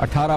18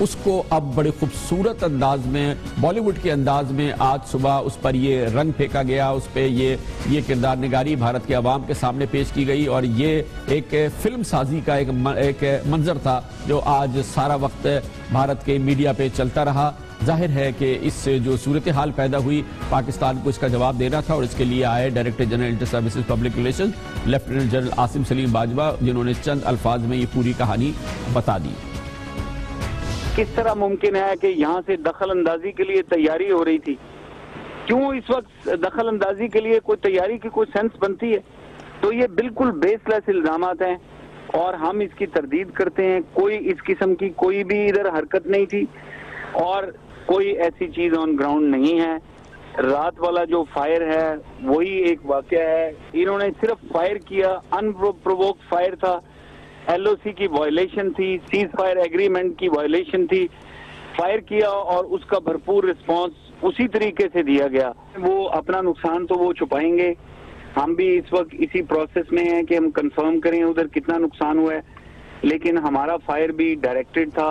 اس کو اب بڑے خوبصورت انداز میں، بالی ووڈ کے انداز میں آج صبح اس پر یہ رنگ پھینکا گیا، اس پہ یہ کردار نگاری بھارت کے عوام کے سامنے پیش کی گئی، اور یہ ایک فلم سازی کا ایک منظر تھا جو آج سارا وقت بھارت کے میڈیا پہ چلتا رہا۔ ظاہر ہے کہ اس سے جو صورتحال پیدا ہوئی، پاکستان کو اس کا جواب دینا تھا، اور اس کے لیے آئے director general inter services public relation lieutenant general Asim Saleem Bajwa, جنہوں نے چند الفاظ میں یہ پوری کہانی بتا دی۔ کس طرح ممکن ہے کہ یہاں سے دخل اندازی کے لیے تیاری ہو رہی تھی؟ کیوں اس وقت دخل اندازی کے لیے کوئی تیاری کی کوئی سینس بنتی ہے؟ تو یہ بالکل بیس لیس الزامات ہیں اور ہم اس کی تردید کرتے ہیں۔ کوئی اس قسم کی کوئی بھی ادھر حرکت نہیں تھی اور کوئی ایسی چیز آن گراؤنڈ نہیں ہے۔ رات والا جو فائر ہے وہی ایک واقعہ ہے، انہوں نے صرف فائر کیا، ان پروووکڈ فائر تھا، ایل او سی کی وائلیشن تھی، سیز فائر ایگریمنٹ کی وائلیشن تھی، فائر کیا اور اس کا بھرپور رسپانس اسی طریقے سے دیا گیا۔ وہ اپنا نقصان تو وہ چھپائیں گے، ہم بھی اس وقت اسی پروسیس میں ہیں کہ ہم کنفرم کریں ادھر کتنا نقصان ہوا ہے، لیکن ہمارا فائر بھی ڈائریکٹڈ تھا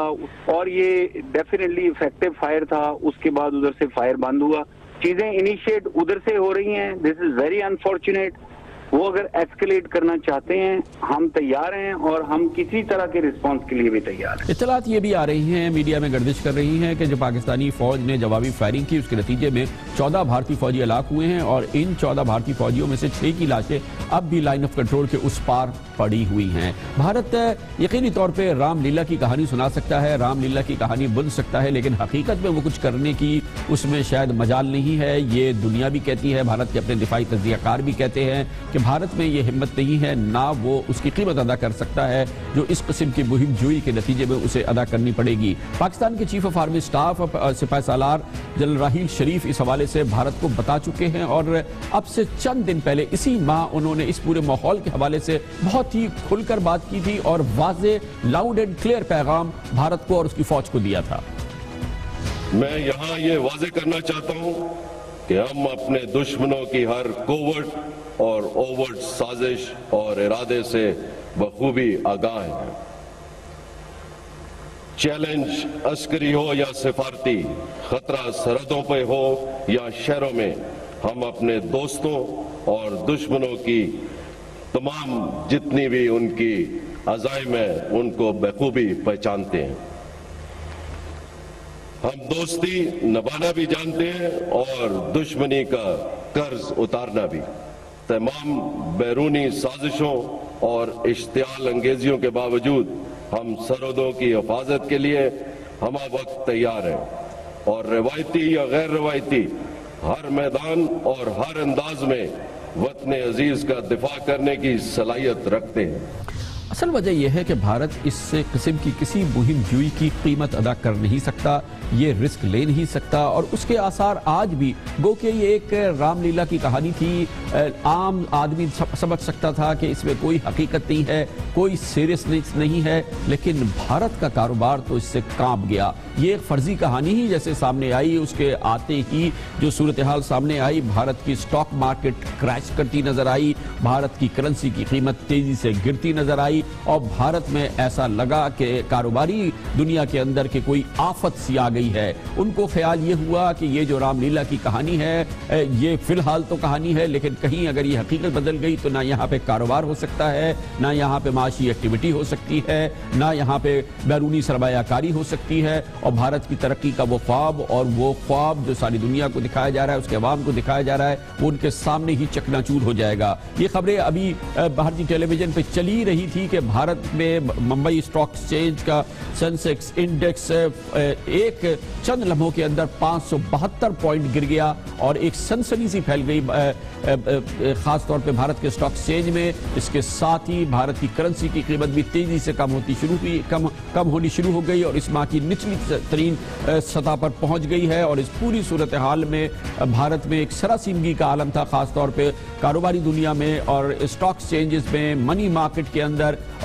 اور یہ ڈیفینیٹلی افیکٹو فائر تھا۔ اس کے بعد ادھر سے فائر بند ہوا، چیزیں انیشیٹ ادھر سے ہو رہی ہیں، دس از ویری انفارچونیٹ۔ وہ اگر ایسکیلیٹ کرنا چاہتے ہیں ہم تیار ہیں اور ہم کسی طرح کے رسپانس کے لیے بھی تیار ہیں۔ اطلاعات یہ بھی آ رہی ہیں، میڈیا میں گردش کر رہی ہیں کہ جو پاکستانی فوج نے جوابی فائرنگ کی اس کے نتیجے میں 14 بھارتی فوجی ہلاک ہوئے ہیں، اور ان 14 بھارتی فوجیوں میں سے 6 کی لاشیں اب بھی لائن آف کنٹرول کے اس پار پڑی ہوئی ہیں۔ بھارت یقینی طور پہ رام لیلا کی کہانی سنا سکتا ہے، رام لیلا کی کہانی بن سکتا ہے، لیکن حقیقت میں وہ کچھ کرنے کی اس میں شاید مجال نہیں ہے۔ یہ دنیا بھی کہتی ہے، بھارت کے اپنے دفاعی تجزیہ کار بھی کہتے ہیں کہ بھارت میں یہ ہمت نہیں ہے، نہ وہ اس کی قیمت ادا کر سکتا ہے جو اس قسم کی مہم جوئی کے نتیجے میں اسے ادا کرنی پڑے گی۔ پاکستان کے چیف آف آرمی سٹاف سپاہی سالار جنرل راحیل شریف اس حوالے سے بھارت کو بتا چکے ہیں، اور اب سے چند دن پہلے اسی ماہ انہوں نے اس پورے ماحول کے حوالے سے بہت ہی کھل کر بات کی تھی اور واضح لاؤڈ اینڈ کلیئر پیغام بھارت کو اور اس کی فوج کو دیا تھا۔ میں یہاں یہ واضح کرنا چاہتا ہوں کہ ہم اپنے دشمنوں کی ہر کوورٹ اور اوورٹ سازش اور ارادے سے بخوبی آگاہ ہیں۔ چیلنج عسکری ہو یا سفارتی، خطرہ سرحدوں پہ ہو یا شہروں میں، ہم اپنے دوستوں اور دشمنوں کی تمام جتنی بھی ان کی عزائم ہیں ان کو بخوبی پہچانتے ہیں۔ ہم دوستی نبھانا بھی جانتے ہیں اور دشمنی کا قرض اتارنا بھی۔ تمام بیرونی سازشوں اور اشتعال انگیزیوں کے باوجود ہم سرحدوں کی حفاظت کے لیے ہمہ وقت تیار ہیں، اور روایتی یا غیر روایتی ہر میدان اور ہر انداز میں وطن عزیز کا دفاع کرنے کی صلاحیت رکھتے ہیں۔ اصل وجہ یہ ہے کہ بھارت اس قسم کی کسی مہم جوئی کی قیمت ادا کر نہیں سکتا، یہ رسک لے نہیں سکتا، اور اس کے آثار آج بھی گو کہ یہ ایک رام لیلا کی کہانی تھی، عام آدمی سمجھ سکتا تھا کہ اس میں کوئی حقیقت نہیں ہے، کوئی سیریسنس نہیں ہے، لیکن بھارت کا کاروبار تو اس سے کانپ گیا۔ یہ ایک فرضی کہانی ہی جیسے سامنے آئی، اس کے آتے ہی جو صورتحال سامنے آئی، بھارت کی سٹاک مارکیٹ کریش کرتی نظر آئی، بھارت کی کرنسی کی قیمت تیزی سے گرتی نظر آئی، اور بھارت میں ایسا لگا کہ کاروباری دنیا کے اندر کہ کوئی آفت سی آ گئی ہے۔ ان کو خیال یہ ہوا کہ یہ جو رام لیلا کی کہانی ہے یہ فی الحال تو کہانی ہے، لیکن کہیں اگر یہ حقیقت بدل گئی تو نہ یہاں پہ کاروبار ہو سکتا ہے، نہ یہاں پہ معاشی ایکٹیویٹی ہو سکتی ہے، نہ یہاں پہ بیرونی سرمایہ کاری ہو سکتی ہے، اور بھارت کی ترقی کا وہ خواب جو ساری دنیا کو دکھایا جا رہا ہے، اس کے عوام کو دکھایا جا رہا ہے، وہ ان کے سامنے ہی چکنا چور ہو جائے گا۔ یہ خبریں ابھی بھارتی ٹیلی ویژن پہ چلی رہی تھی کہ بھارت میں ممبئی اسٹاک ایکسچینج کا سینسیکس انڈیکس ایک چند لمحوں کے اندر 572 پوائنٹ گر گیا، اور ایک سنسنی سی پھیل گئی خاص طور پہ بھارت کے اسٹاک ایکسچینج میں۔ اس کے ساتھ ہی بھارت کی کرنسی کی قیمت بھی تیزی سے کم ہونی شروع ہو گئی، اور اس ماہ کی نچلی ترین سطح پر پہنچ گئی ہے، اور اس پوری صورتحال میں بھارت میں ایک سراسیمگی کا عالم تھا، خاص طور پہ کاروباری دنیا میں اور اسٹاک ایکسچینجز میں، منی مارکیٹ کے اندر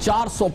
400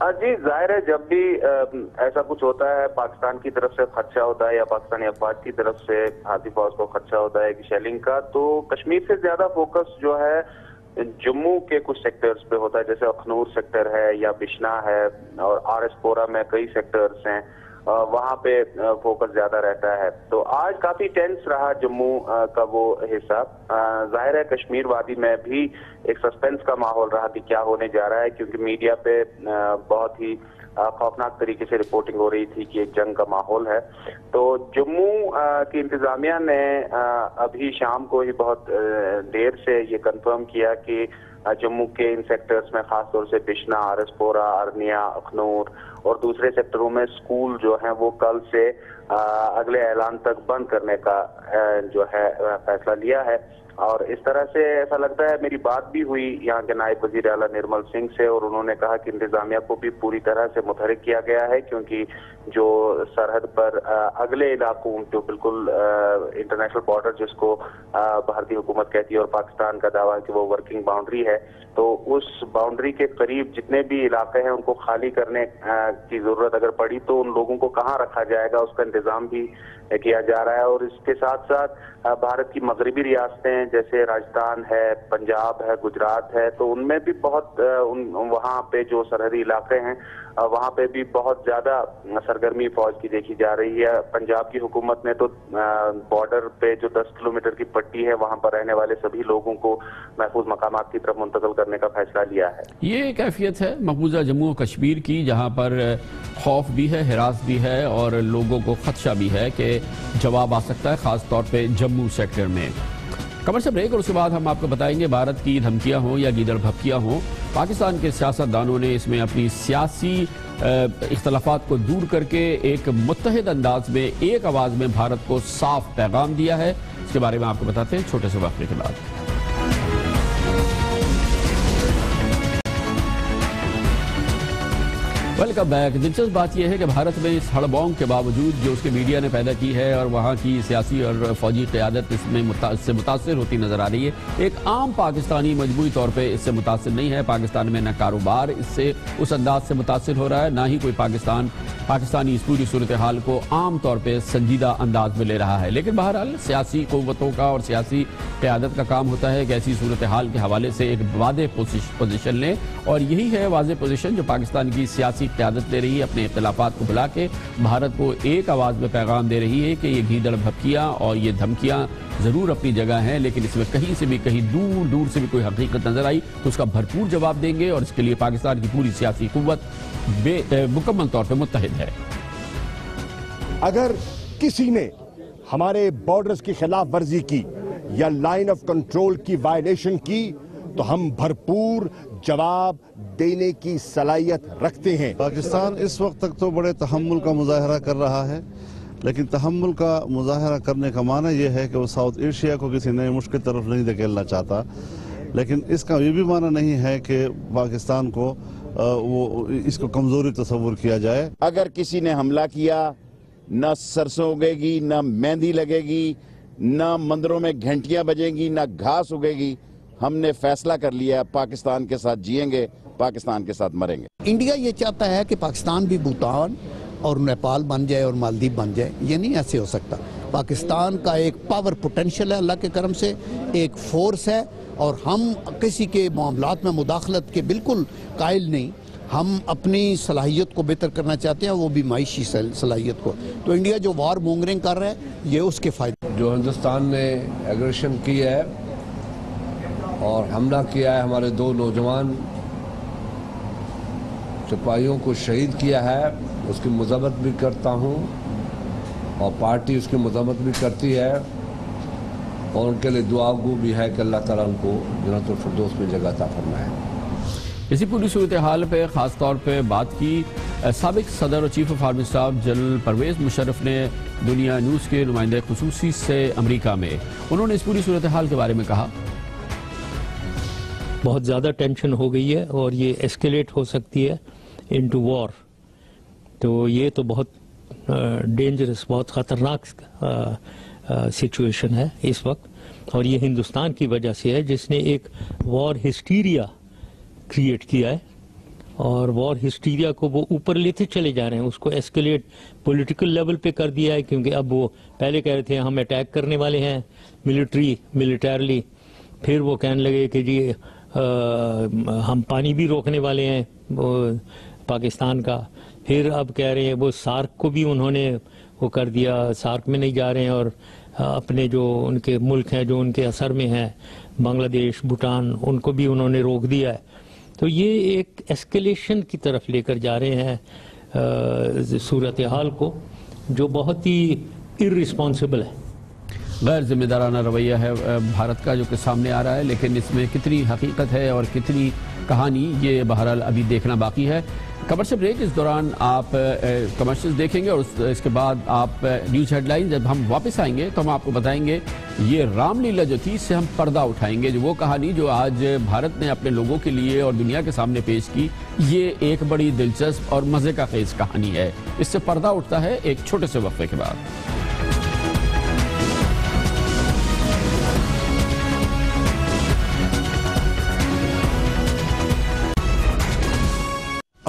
جی ظاہر ہے جب بھی ایسا کچھ ہوتا ہے پاکستان کی طرف سے خدشہ ہوتا ہے یا پاکستانی افواج کی طرف سے بھارتی فوج کو خدشہ ہوتا ہے کہ شیلنگ کا، تو کشمیر سے زیادہ فوکس جو ہے جموں کے کچھ سیکٹرز پہ ہوتا ہے، جیسے اخنور سیکٹر ہے یا بشنا ہے اور آر ایس پورہ میں کئی سیکٹرز ہیں، وہاں پہ فوکس زیادہ رہتا ہے۔ تو آج کافی ٹینس رہا جموں کا وہ حصہ۔ ظاہر ہے کشمیر وادی میں بھی ایک سسپینس کا ماحول رہا کہ کیا ہونے جا رہا ہے، کیونکہ میڈیا پہ بہت ہی خوفناک طریقے سے رپورٹنگ ہو رہی تھی کہ ایک جنگ کا ماحول ہے۔ تو جموں کی انتظامیہ نے ابھی شام کو ہی بہت دیر سے یہ کنفرم کیا کہ جموں کے ان سیکٹرز میں خاص طور سے بشنا، آر ایس پورہ، ارنیا، اخنور اور دوسرے سیکٹروں میں سکول جو ہیں وہ کل سے اگلے اعلان تک بند کرنے کا جو ہے فیصلہ لیا ہے۔ اور اس طرح سے ایسا لگتا ہے، میری بات بھی ہوئی یہاں کے نائب وزیر اعلیٰ نرمل سنگھ سے، اور انہوں نے کہا کہ انتظامیہ کو بھی پوری طرح سے متحرک کیا گیا ہے، کیونکہ جو سرحد پر اگلے علاقوں جو بالکل انٹرنیشنل بارڈر جس کو بھارتی حکومت کہتی ہے اور پاکستان کا دعویٰ ہے کہ وہ ورکنگ باؤنڈری ہے، تو اس باؤنڈری کے قریب جتنے بھی علاقے ہیں ان کو خالی کرنے کی ضرورت اگر پڑی تو ان لوگوں کو کہاں رکھا جائے گا اس کا انتظام بھی کیا جا رہا ہے۔ اور اس کے ساتھ ساتھ بھارت کی مغربی ریاستیں جیسے راجستھان ہے، پنجاب ہے، گجرات ہے، تو ان میں بھی بہت وہاں پہ جو سرحدی علاقے ہیں وہاں پہ بھی بہت زیادہ سرگرمی فوج کی دیکھی جا رہی ہے۔ پنجاب کی حکومت نے تو بارڈر پہ جو 10 کلومیٹر کی پٹی ہے وہاں پر رہنے والے سبھی لوگوں کو محفوظ مقامات کی طرف منتقل کرنے کا فیصلہ لیا ہے۔ یہ کیفیت ہے مقبوضہ جموں و کشمیر کی، جہاں پر خوف بھی ہے، ہراس بھی ہے اور لوگوں کو خدشہ بھی ہے کہ جواب آ سکتا ہے، خاص طور پہ جموں سیکٹر میں۔ کمر سے بریک اور اس کے بعد ہم آپ کو بتائیں گے بھارت کی دھمکیاں ہوں یا گیدڑ بھپکیاں ہوں، پاکستان کے سیاستدانوں نے اس میں اپنی سیاسی اختلافات کو دور کر کے ایک متحد انداز میں ایک آواز میں بھارت کو صاف پیغام دیا ہے۔ اس کے بارے میں آپ کو بتاتے ہیں چھوٹے سے وقفے کے بعد۔ Welcome back. دلچسپ بات یہ ہے کہ بھارت میں اس ہڑبونگ کے باوجود جو اس کے میڈیا نے پیدا کی ہے اور وہاں کی سیاسی اور فوجی قیادت اس سے متاثر ہوتی نظر آ رہی ہے، ایک عام پاکستانی مجموعی طور پہ اس سے متاثر نہیں ہے۔ پاکستان میں نہ کاروبار اس سے اس انداز سے متاثر ہو رہا ہے، نہ ہی کوئی پاکستانی اس پوری صورتحال کو عام طور پہ سنجیدہ انداز میں لے رہا ہے۔ لیکن بہرحال سیاسی قوتوں کا اور سیاسی قیادت کا کام ہوتا ہے کہ ایسی صورتحال کے حوالے سے ایک واضح پوزیشن لیں، اور یہی ہے واضح پوزیشن جو پاکستان کی سیاسی قیادت لے رہی ہے، اپنے اختلافات کو بھلا کے بھارت کو ایک آواز میں پیغام دے رہی ہے کہ یہ گیدڑ بھپکیاں اور یہ دھمکیاں ضرور اپنی جگہ ہیں، لیکن اس میں کہیں سے بھی کہیں دور سے بھی کوئی حقیقت نظر آئی تو اس کا بھرپور جواب دیں گے، اور اس کے لیے پاکستان کی پوری سیاسی قوت مکمل طور پہ متحد ہے۔ اگر کسی نے ہمارے بارڈرز کی خلاف ورزی کی یا لائن آف کنٹرول کی وائلیشن کی تو ہم بھرپور جواب دینے کی صلاحیت رکھتے ہیں۔ پاکستان اس وقت تک تو بڑے تحمل کا مظاہرہ کر رہا ہے، لیکن تحمل کا مظاہرہ کرنے کا معنی یہ ہے کہ وہ ساؤتھ ایشیا کو کسی نئے ملک کی طرف نہیں دھکیلنا چاہتا، لیکن اس کا یہ بھی معنی نہیں ہے کہ پاکستان کو اس کو کمزوری تصور کیا جائے۔ اگر کسی نے حملہ کیا، نہ سرسوں اگے گی، نہ مہندی لگے گی، نہ مندروں میں گھنٹیاں بجیں گی، نہ گھاس اگے گی۔ ہم نے فیصلہ کر لیا، پاکستان کے ساتھ جئیں گے، پاکستان کے ساتھ مریں گے۔ انڈیا یہ چاہتا ہے کہ پاکستان بھی بھوٹان اور نیپال بن جائے اور مالدیپ بن جائے، یہ نہیں ایسے ہو سکتا۔ پاکستان کا ایک پاور پوٹینشل ہے اللہ کے کرم سے، ایک فورس ہے، اور ہم کسی کے معاملات میں مداخلت کے بالکل قائل نہیں۔ ہم اپنی صلاحیت کو بہتر کرنا چاہتے ہیں، وہ بھی معاشی صلاحیت کو۔ تو انڈیا جو وار مونگرنگ کر رہا ہے یہ اس کے فائدے۔ جو ہندوستان نے ایگریشن کی ہے اور حملہ کیا ہے، ہمارے 2 نوجوان سپاہیوں کو شہید کیا ہے، اس کی مذمت بھی کرتا ہوں اور پارٹی اس کی مذمت بھی کرتی ہے، اور ان کے لیے دعا گو بھی ہے کہ اللہ تعالیٰ ان کو جنت الفردوس میں جگہ عطا فرمائے۔ اسی پوری صورتحال پہ خاص طور پہ بات کی سابق صدر اور chief of army staff general Pervez Musharraf نے دنیا نیوز کے نمائندے خصوصی سے امریکہ میں، انہوں نے اس پوری صورتحال کے بارے میں کہا۔ بہت زیادہ ٹینشن ہو گئی ہے اور یہ ایسکیلیٹ ہو سکتی ہے انٹو وار، تو یہ تو بہت ڈینجرس، بہت خطرناک سچویشن ہے اس وقت، اور یہ ہندوستان کی وجہ سے ہے جس نے ایک وار ہسٹیریا کریٹ کیا ہے، اور وار ہسٹیریا کو وہ اوپر لیتے چلے جا رہے ہیں، اس کو ایسکیلیٹ پولیٹیکل لیول پہ کر دیا ہے، کیونکہ اب وہ پہلے کہہ رہے تھے ہم اٹیک کرنے والے ہیں ملیٹرلی، پھر وہ کہنے لگے کہ جی ہم پانی بھی روکنے والے ہیں پاکستان کا، پھر اب کہہ رہے ہیں وہ سارک کو بھی انہوں نے وہ کر دیا، سارک میں نہیں جا رہے ہیں، اور اپنے جو ان کے ملک ہیں جو ان کے اثر میں ہیں بنگلہ دیش، بھوٹان، ان کو بھی انہوں نے روک دیا ہے۔ تو یہ ایک ایسکیلیشن کی طرف لے کر جا رہے ہیں صورتحال کو، جو بہت ہی ارریسپانسبل ہے، غیر ذمہ دارانہ رویہ ہے بھارت کا جو کہ سامنے آ رہا ہے، لیکن اس میں کتنی حقیقت ہے اور کتنی کہانی، یہ بہرحال ابھی دیکھنا باقی ہے۔ کمرشل بریک، اس دوران آپ کمرشلز دیکھیں گے اور اس کے بعد آپ نیوز ہیڈ لائن، جب ہم واپس آئیں گے تو ہم آپ کو بتائیں گے یہ رام لیلا جو تھی، اس سے ہم پردہ اٹھائیں گے، جو وہ کہانی جو آج بھارت نے اپنے لوگوں کے لیے اور دنیا کے سامنے پیش کی، یہ ایک بڑی دلچسپ اور مزے کا خیز کہانی ہے۔ اس سے پردہ اٹھتا ہے ایک چھوٹے سے وقفے کے بعد۔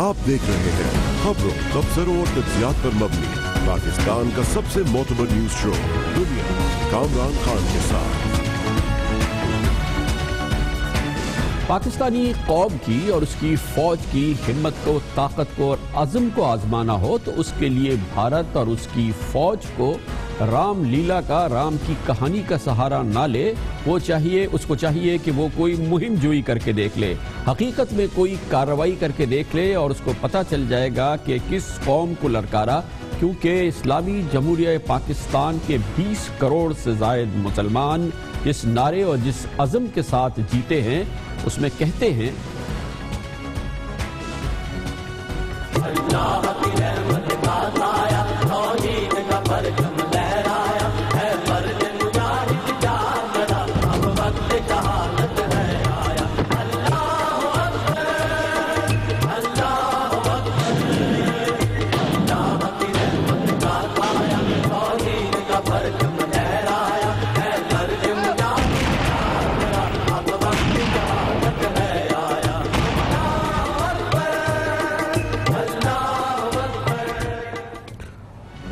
آپ دیکھ رہے ہیں خبروں، تبصروں اور تجزیات پر مبنی پاکستان کا سب سے معتبر نیوز شو دنیا، کامران خان کے ساتھ۔ پاکستانی قوم کی اور اس کی فوج کی ہمت کو، طاقت کو اور عزم کو آزمانا ہو تو اس کے لیے بھارت اور اس کی فوج کو رام لیلا کا، رام کی کہانی کا سہارا نہ لے، اس کو چاہیے کہ وہ کوئی مہم جوئی کر کے دیکھ لے، حقیقت میں کوئی کارروائی کر کے دیکھ لے، اور اس کو پتہ چل جائے گا کہ کس قوم کو للکارا، کیونکہ اسلامی جمہوریہ پاکستان کے 20 کروڑ سے زائد مسلمان جس نعرے اور جس عزم کے ساتھ جیتے ہیں، اس میں کہتے ہیں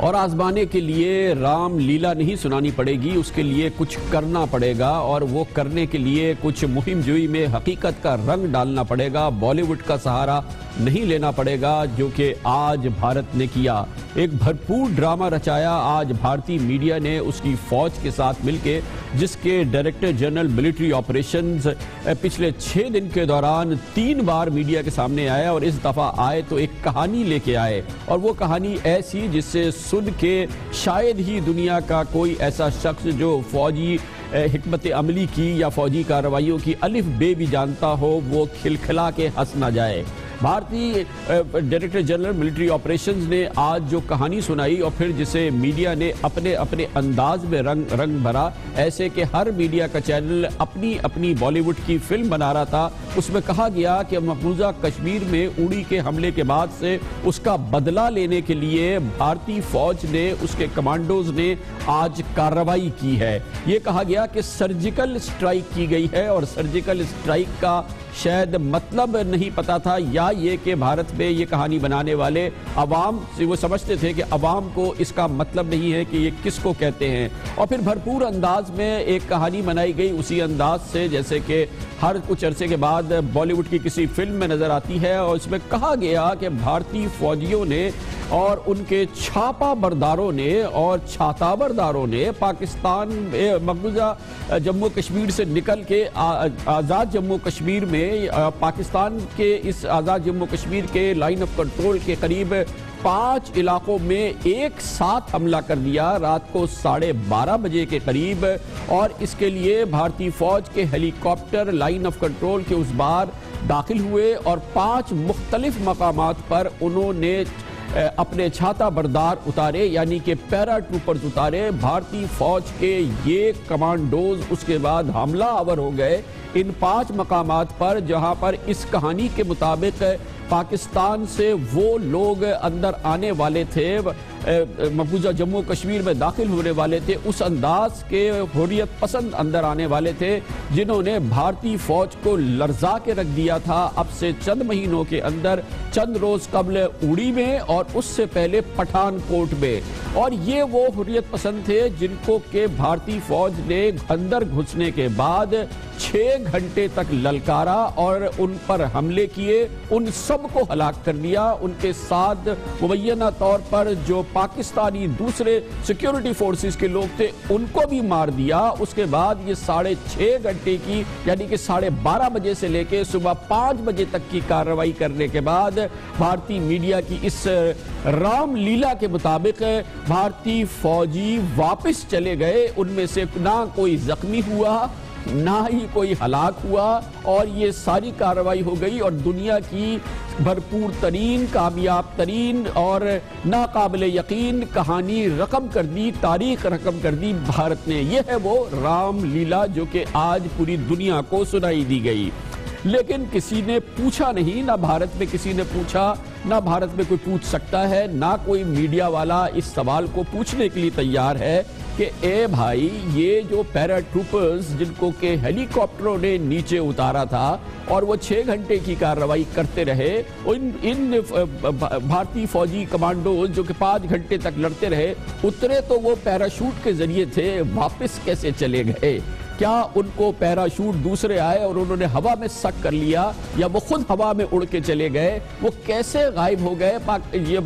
اور آزمانے کے لیے رام لیلا نہیں سنانی پڑے گی، اس کے لیے کچھ کرنا پڑے گا، اور وہ کرنے کے لیے کچھ مہم جوئی میں حقیقت کا رنگ ڈالنا پڑے گا، بالی ووڈ کا سہارا نہیں لینا پڑے گا، جو کہ آج بھارت نے کیا۔ ایک بھرپور ڈرامہ رچایا آج بھارتی میڈیا نے اس کی فوج کے ساتھ مل کے، جس کے ڈائریکٹر جنرل ملٹری آپریشنز پچھلے 6 دن کے دوران 3 بار میڈیا کے سامنے آیا، اور اس دفعہ آئے تو ایک کہانی لے کے آئے، اور وہ کہانی ایسی جس سے سن کے شاید ہی دنیا کا کوئی ایسا شخص جو فوجی حکمت عملی کی یا فوجی کارروائیوں کی الف بے بھی جانتا ہو، وہ کھلکھلا کے ہنس نہ جائے۔ بھارتی ڈائریکٹر جنرل ملٹری آپریشنز نے آج جو کہانی سنائی، اور پھر جسے میڈیا نے اپنے انداز میں رنگ بھرا، ایسے کہ ہر میڈیا کا چینل اپنی بالی ووڈ کی فلم بنا رہا تھا۔ اس میں کہا گیا کہ مقبوضہ کشمیر میں اڑی کے حملے کے بعد سے اس کا بدلہ لینے کے لیے بھارتی فوج نے، اس کے کمانڈوز نے آج کارروائی کی ہے۔ یہ کہا گیا کہ سرجیکل اسٹرائک کی گئی ہے، اور سرجیکل اسٹرائک کا شاید مطلب نہیں پتا تھا، یا یہ کہ بھارت میں یہ کہانی بنانے والے عوام سے وہ سمجھتے تھے کہ عوام کو اس کا مطلب نہیں ہے کہ یہ کس کو کہتے ہیں، اور پھر بھرپور انداز میں ایک کہانی بنائی گئی اسی انداز سے جیسے کہ ہر کچھ عرصے کے بعد بالی ووڈ کی کسی فلم میں نظر آتی ہے، اور اس میں کہا گیا کہ بھارتی فوجیوں نے اور ان کے چھاپا برداروں نے اور چھاتا برداروں نے پاکستان مقبوضہ جموں کشمیر سے نکل کے آزاد جموں کشمیر میں، پاکستان کے اس آزاد جموں کشمیر کے لائن آف کنٹرول کے قریب 5 علاقوں میں ایک ساتھ حملہ کر دیا رات کو 12:30 بجے کے قریب، اور اس کے لیے بھارتی فوج کے ہیلی کاپٹر لائن آف کنٹرول کے اس بار داخل ہوئے، اور 5 مختلف مقامات پر انہوں نے اپنے چھاتا بردار اتارے، یعنی کہ پیرا ٹروپرز اتارے۔ بھارتی فوج کے یہ کمانڈوز اس کے بعد حملہ آور ہو گئے ان 5 مقامات پر، جہاں پر اس کہانی کے مطابق پاکستان سے وہ لوگ اندر آنے والے تھے مقبوضہ جموں کشمیر میں داخل ہونے والے تھے اس انداز کے حریت پسند اندر آنے والے تھے جنہوں نے بھارتی فوج کو لرزا کے رکھ دیا تھا اب سے چند مہینوں کے اندر، چند روز قبل اڑی میں اور اس سے پہلے پٹھان کوٹ میں. اور یہ وہ حریت پسند تھے جن کو کہ بھارتی فوج نے اندر گھسنے کے بعد 6 گھنٹے تک للکارا اور ان پر حملے کیے، ان سب کو ہلاک کر دیا. ان کے ساتھ مبینہ طور پر جو پاکستانی دوسرے سیکیورٹی فورسز کے لوگ تھے ان کو بھی مار دیا. اس کے بعد یہ 6.5 گھنٹے کی یعنی کہ 12:30 بجے سے لے کے صبح 5 بجے تک کی کارروائی کرنے کے بعد بھارتی میڈیا کی اس رام لیلا کے مطابق بھارتی فوجی واپس چلے گئے. ان میں سے نہ کوئی زخمی ہوا نہ ہی کوئی ہلاک ہوا اور یہ ساری کارروائی ہو گئی اور دنیا کی بھرپور ترین، کامیاب ترین اور ناقابل یقین کہانی رقم کر دی، تاریخ رقم کر دی بھارت نے. یہ ہے وہ رام لیلا جو کہ آج پوری دنیا کو سنائی دی گئی. لیکن کسی نے پوچھا نہیں، نہ بھارت میں کسی نے پوچھا، نہ بھارت میں کوئی پوچھ سکتا ہے، نہ کوئی میڈیا والا اس سوال کو پوچھنے کے لیے تیار ہے کہ اے بھائی یہ جو پیرا ٹروپرز جن کو کہ ہیلی کاپٹروں نے نیچے اتارا تھا اور وہ 6 گھنٹے کی کارروائی کرتے رہے، ان بھارتی فوجی کمانڈوز جو کہ 5 گھنٹے تک لڑتے رہے، اترے تو وہ پیراشوٹ کے ذریعے تھے، واپس کیسے چلے گئے؟ کیا ان کو پیراشوٹ دوسرے آئے اور انہوں نے ہوا میں سک کر لیا یا وہ خود ہوا میں اڑ کے چلے گئے؟ وہ کیسے غائب ہو گئے؟ یہ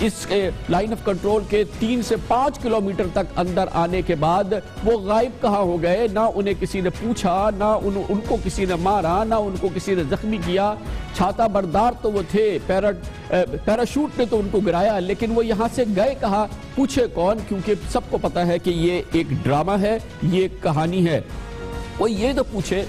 اس لائن آف کنٹرول کے 3 سے 5 کلومیٹر تک اندر آنے کے بعد وہ غائب کہاں ہو گئے؟ نہ انہیں کسی نے پوچھا، نہ ان کو کسی نے مارا، نہ ان کو کسی نے زخمی کیا. چھاتا بردار تو وہ تھے، پیراشوٹ نے تو ان کو گرایا، لیکن وہ یہاں سے گئے کہاں؟ پوچھے کون؟ کیونکہ سب کو پتا ہے کہ یہ ایک ڈرامہ ہے، یہ ایک کہانی ہے. وہ یہ تو پوچھے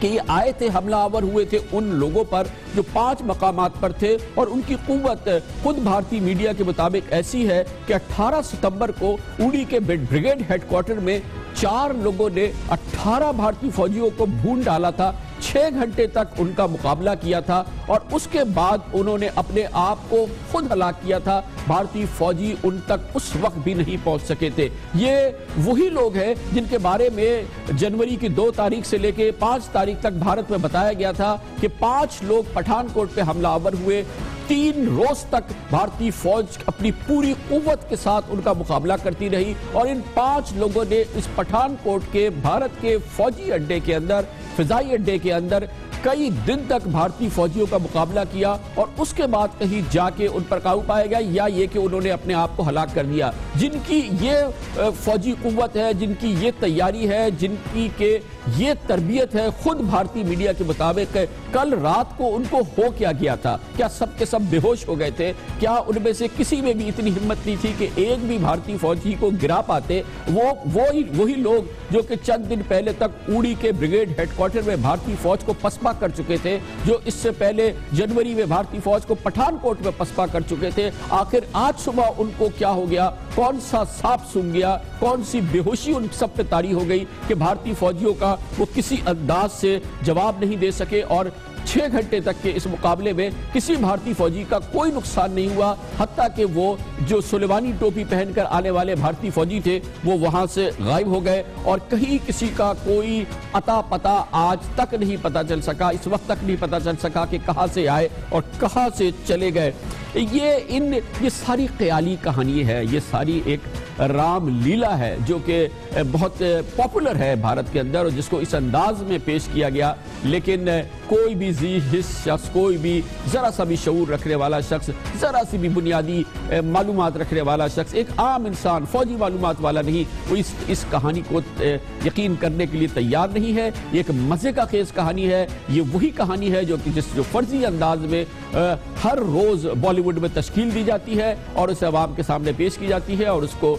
کہ یہ آئے تھے، حملہ آور ہوئے تھے ان لوگوں پر جو 5 مقامات پر تھے اور ان کی قوت خود بھارتی میڈیا کے مطابق ایسی ہے کہ 18 ستمبر کو اڑی کے بریگیڈ ہیڈ کوارٹر میں 4 لوگوں نے 18 بھارتی فوجیوں کو بھون ڈالا تھا، 6 گھنٹے تک ان کا مقابلہ کیا تھا اور اس کے بعد انہوں نے اپنے آپ کو خود ہلاک کیا تھا. بھارتی فوجی ان تک اس وقت بھی نہیں پہنچ سکے تھے. یہ وہی لوگ ہیں جن کے بارے میں جنوری کی 2 تاریخ سے لے کے 5 تاریخ تک بھارت میں بتایا گیا تھا کہ 5 لوگ پٹھان کوٹ پہ حملہ آور ہوئے. 3 روز تک بھارتی فوج اپنی پوری قوت کے ساتھ ان کا مقابلہ کرتی رہی اور ان 5 لوگوں نے اس پٹھان کوٹ کے بھارت کے فوجی اڈے کے اندر، فضائی اڈے کے اندر کئی دن تک بھارتی فوجیوں کا مقابلہ کیا اور اس کے بعد کہیں جا کے ان پر قابو پایا گیا یا یہ کہ انہوں نے اپنے آپ کو ہلاک کر دیا. جن کی یہ فوجی قوت ہے، جن کی یہ تیاری ہے، جن کی کہ یہ تربیت ہے، خود بھارتی میڈیا کے مطابق کل رات کو ان کو ہو کیا گیا تھا؟ کیا سب کے سب بے ہوش ہو گئے تھے؟ کیا ان میں سے کسی میں بھی اتنی ہمت نہیں تھی کہ ایک بھی بھارتی فوجی کو گرا پاتے؟ وہی لوگ جو کہ چند دن پہلے تک اڑی کے بریگیڈ ہیڈ کوارٹر میں بھارتی فوج کو پسپا کر چکے تھے، جو اس سے پہلے جنوری میں بھارتی فوج کو پٹھان کوٹ میں پسپا کر چکے تھے. آخر آج صبح ان کو کیا ہو گیا؟ کون سا سانپ سونگ گیا؟ کون سی بے ہوشی ان سب پہ طاری ہو گئی کہ بھارتی فوجیوں کا وہ کسی انداز سے جواب نہیں دے سکے اور 6 گھنٹے تک کے اس مقابلے میں کسی بھارتی فوجی کا کوئی نقصان نہیں ہوا، حتیٰ کہ وہ جو سلیمانی ٹوپی پہن کر آنے والے بھارتی فوجی تھے وہ وہاں سے غائب ہو گئے اور کہیں کسی کا کوئی اتا پتا آج تک نہیں پتا چل سکا، اس وقت تک نہیں پتا چل سکا کہ کہاں سے آئے اور کہاں سے چلے گئے. یہ ساری خیالی کہانی ہے، یہ ساری ایک رام لیلا ہے جو کہ بہت پاپولر ہے بھارت کے اندر اور جس کو اس انداز میں پیش کیا گیا. لیکن کوئی بھی ذی حس شخص، کوئی بھی ذرا سا بھی شعور رکھنے والا شخص، ذرا سی بھی بنیادی معلومات رکھنے والا شخص، ایک عام انسان، فوجی معلومات والا نہیں، وہ اس کہانی کو یقین کرنے کے لیے تیار نہیں ہے. یہ ایک مزے کا خیز کہانی ہے. یہ وہی کہانی ہے جو فرضی انداز میں ہر روز بالی ووڈ میں تشکیل دی جاتی ہے اور اسے عوام کے سامنے پیش کی جاتی ہے اور اس کو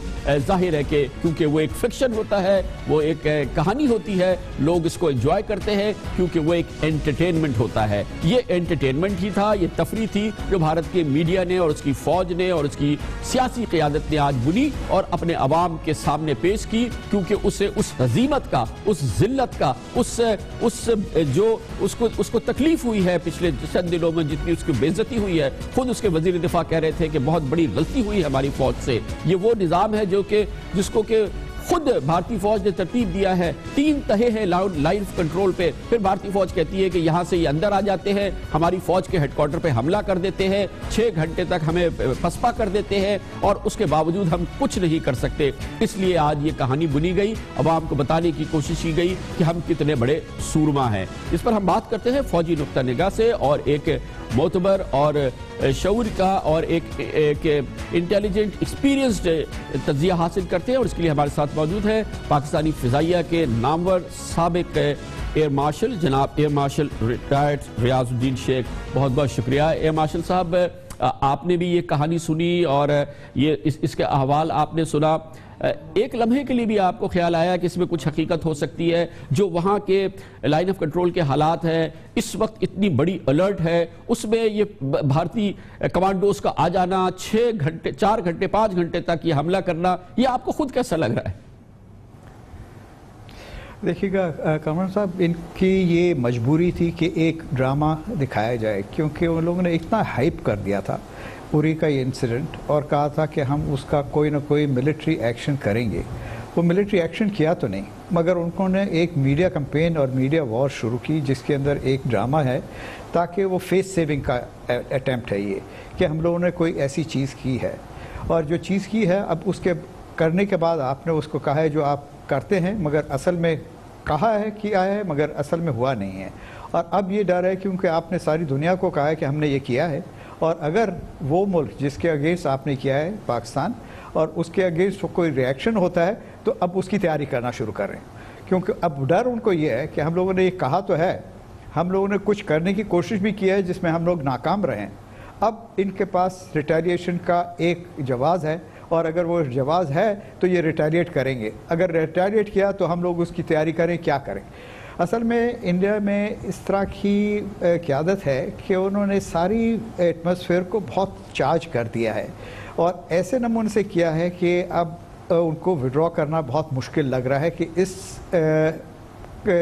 ظاہر ہے کہ کیونکہ وہ ایک فکشن ہوتا ہے، وہ ایک کہانی ہوتی ہے، لوگ اس کو انجوائے کرتے ہیں کیونکہ وہ ایک انٹرٹینمنٹ ہوتی ہے. ہوتا ہے. یہ انٹرٹینمنٹ ہی تھا, یہ تفریح تھی جو بھارت کے میڈیا نے اور اس کی فوج نے اور اس کی سیاسی قیادت نے آج بنی اور اپنے عوام کے سامنے پیش کی, کیونکہ اسے اس ہزیمت کا, اس ذلت کا, اس کو تکلیف ہوئی ہے پچھلے چند دنوں میں, جتنی اس کی بے عزتی ہوئی ہے. خود اس کے وزیر دفاع کہہ رہے تھے کہ بہت بڑی غلطی ہوئی ہے ہماری فوج سے. یہ وہ نظام ہے جس کو کہ خود بھارتی فوج نے ترتیب دیا ہے. 3 تہے ہیں لائن آف کنٹرول پہ, پھر بھارتی فوج کہتی ہے کہ یہاں سے یہ اندر آ جاتے ہیں, ہماری فوج کے ہیڈ کوارٹر پہ حملہ کر دیتے ہیں, 6 گھنٹے تک ہمیں پسپا کر دیتے ہیں, اور اس کے باوجود ہم کچھ نہیں کر سکتے. اس لیے آج یہ کہانی بنی گئی, عوام کو بتانے کی کوشش کی گئی کہ ہم کتنے بڑے سورما ہیں. اس پر ہم بات کرتے ہیں فوجی نقطہ نگاہ سے, اور ایک معتبر اور شعور کا اور ایک انٹیلیجنٹ ایکسپیرینسڈ تجزیہ حاصل کرتے ہیں, اور اس کے لیے ہمارے ساتھ موجود ہے پاکستانی فضائیہ کے نامور سابق ایئر مارشل جناب ایئر مارشل ریٹائرڈ ریاض الدین شیخ. بہت بہت شکریہ. ایئر مارشل صاحب, آپ نے بھی یہ کہانی سنی اور یہ اس کے احوال آپ نے سنا. ایک لمحے کے لیے بھی آپ کو خیال آیا کہ اس میں کچھ حقیقت ہو سکتی ہے؟ جو وہاں کے لائن آف کنٹرول کے حالات ہیں اس وقت, اتنی بڑی الرٹ ہے, اس میں یہ بھارتی کمانڈوز کا آ جانا, 6 گھنٹے 4 گھنٹے 5 گھنٹے تک یہ حملہ کرنا, یہ آپ کو خود کیسا لگ رہا ہے؟ دیکھیے گا کامران صاحب, ان کی یہ مجبوری تھی کہ ایک ڈرامہ دکھایا جائے, کیونکہ ان لوگوں نے اتنا ہائپ کر دیا تھا اری کا یہ انسیڈنٹ, اور کہا تھا کہ ہم اس کا کوئی نہ کوئی ملٹری ایکشن کریں گے. وہ ملٹری ایکشن کیا تو نہیں, مگر انہوں نے ایک میڈیا کمپین اور میڈیا وار شروع کی جس کے اندر ایک ڈرامہ ہے, تاکہ وہ فیس سیونگ کا اٹیمپٹ ہے یہ کہ ہم لوگوں نے کوئی ایسی چیز کی ہے, اور جو چیز کی ہے اب اس کے کرنے کے بعد آپ نے اس کو کہا ہے جو آپ کرتے ہیں, مگر اصل میں کہا ہے کیا ہے مگر اصل میں ہوا نہیں ہے. اور اب یہ ڈر ہے کیونکہ آپ نے ساری دنیا کو کہا ہے کہ ہم نے یہ کیا ہے, اور اگر وہ ملک جس کے اگینسٹ آپ نے کیا ہے پاکستان, اور اس کے اگینسٹ کوئی ریئیکشن ہوتا ہے تو اب اس کی تیاری کرنا شروع کر رہے ہیں, کیونکہ اب ڈر ان کو یہ ہے کہ ہم لوگوں نے یہ کہا تو ہے, ہم لوگوں نے کچھ کرنے کی کوشش بھی کیا ہے جس میں ہم لوگ ناکام رہے ہیں, اب ان کے پاس ریٹیلیشن کا ایک جواز ہے, اور اگر وہ جواز ہے تو یہ ریٹیلیٹ کریں گے. اگر ریٹیلیٹ کیا تو ہم لوگ اس کی تیاری کریں, کیا کریں. اصل میں انڈیا میں اس طرح کی قیادت ہے کہ انہوں نے ساری ایٹماسفیئر کو بہت چارج کر دیا ہے, اور ایسے نمونے سے کیا ہے کہ اب ان کو وڈرا کرنا بہت مشکل لگ رہا ہے کہ اس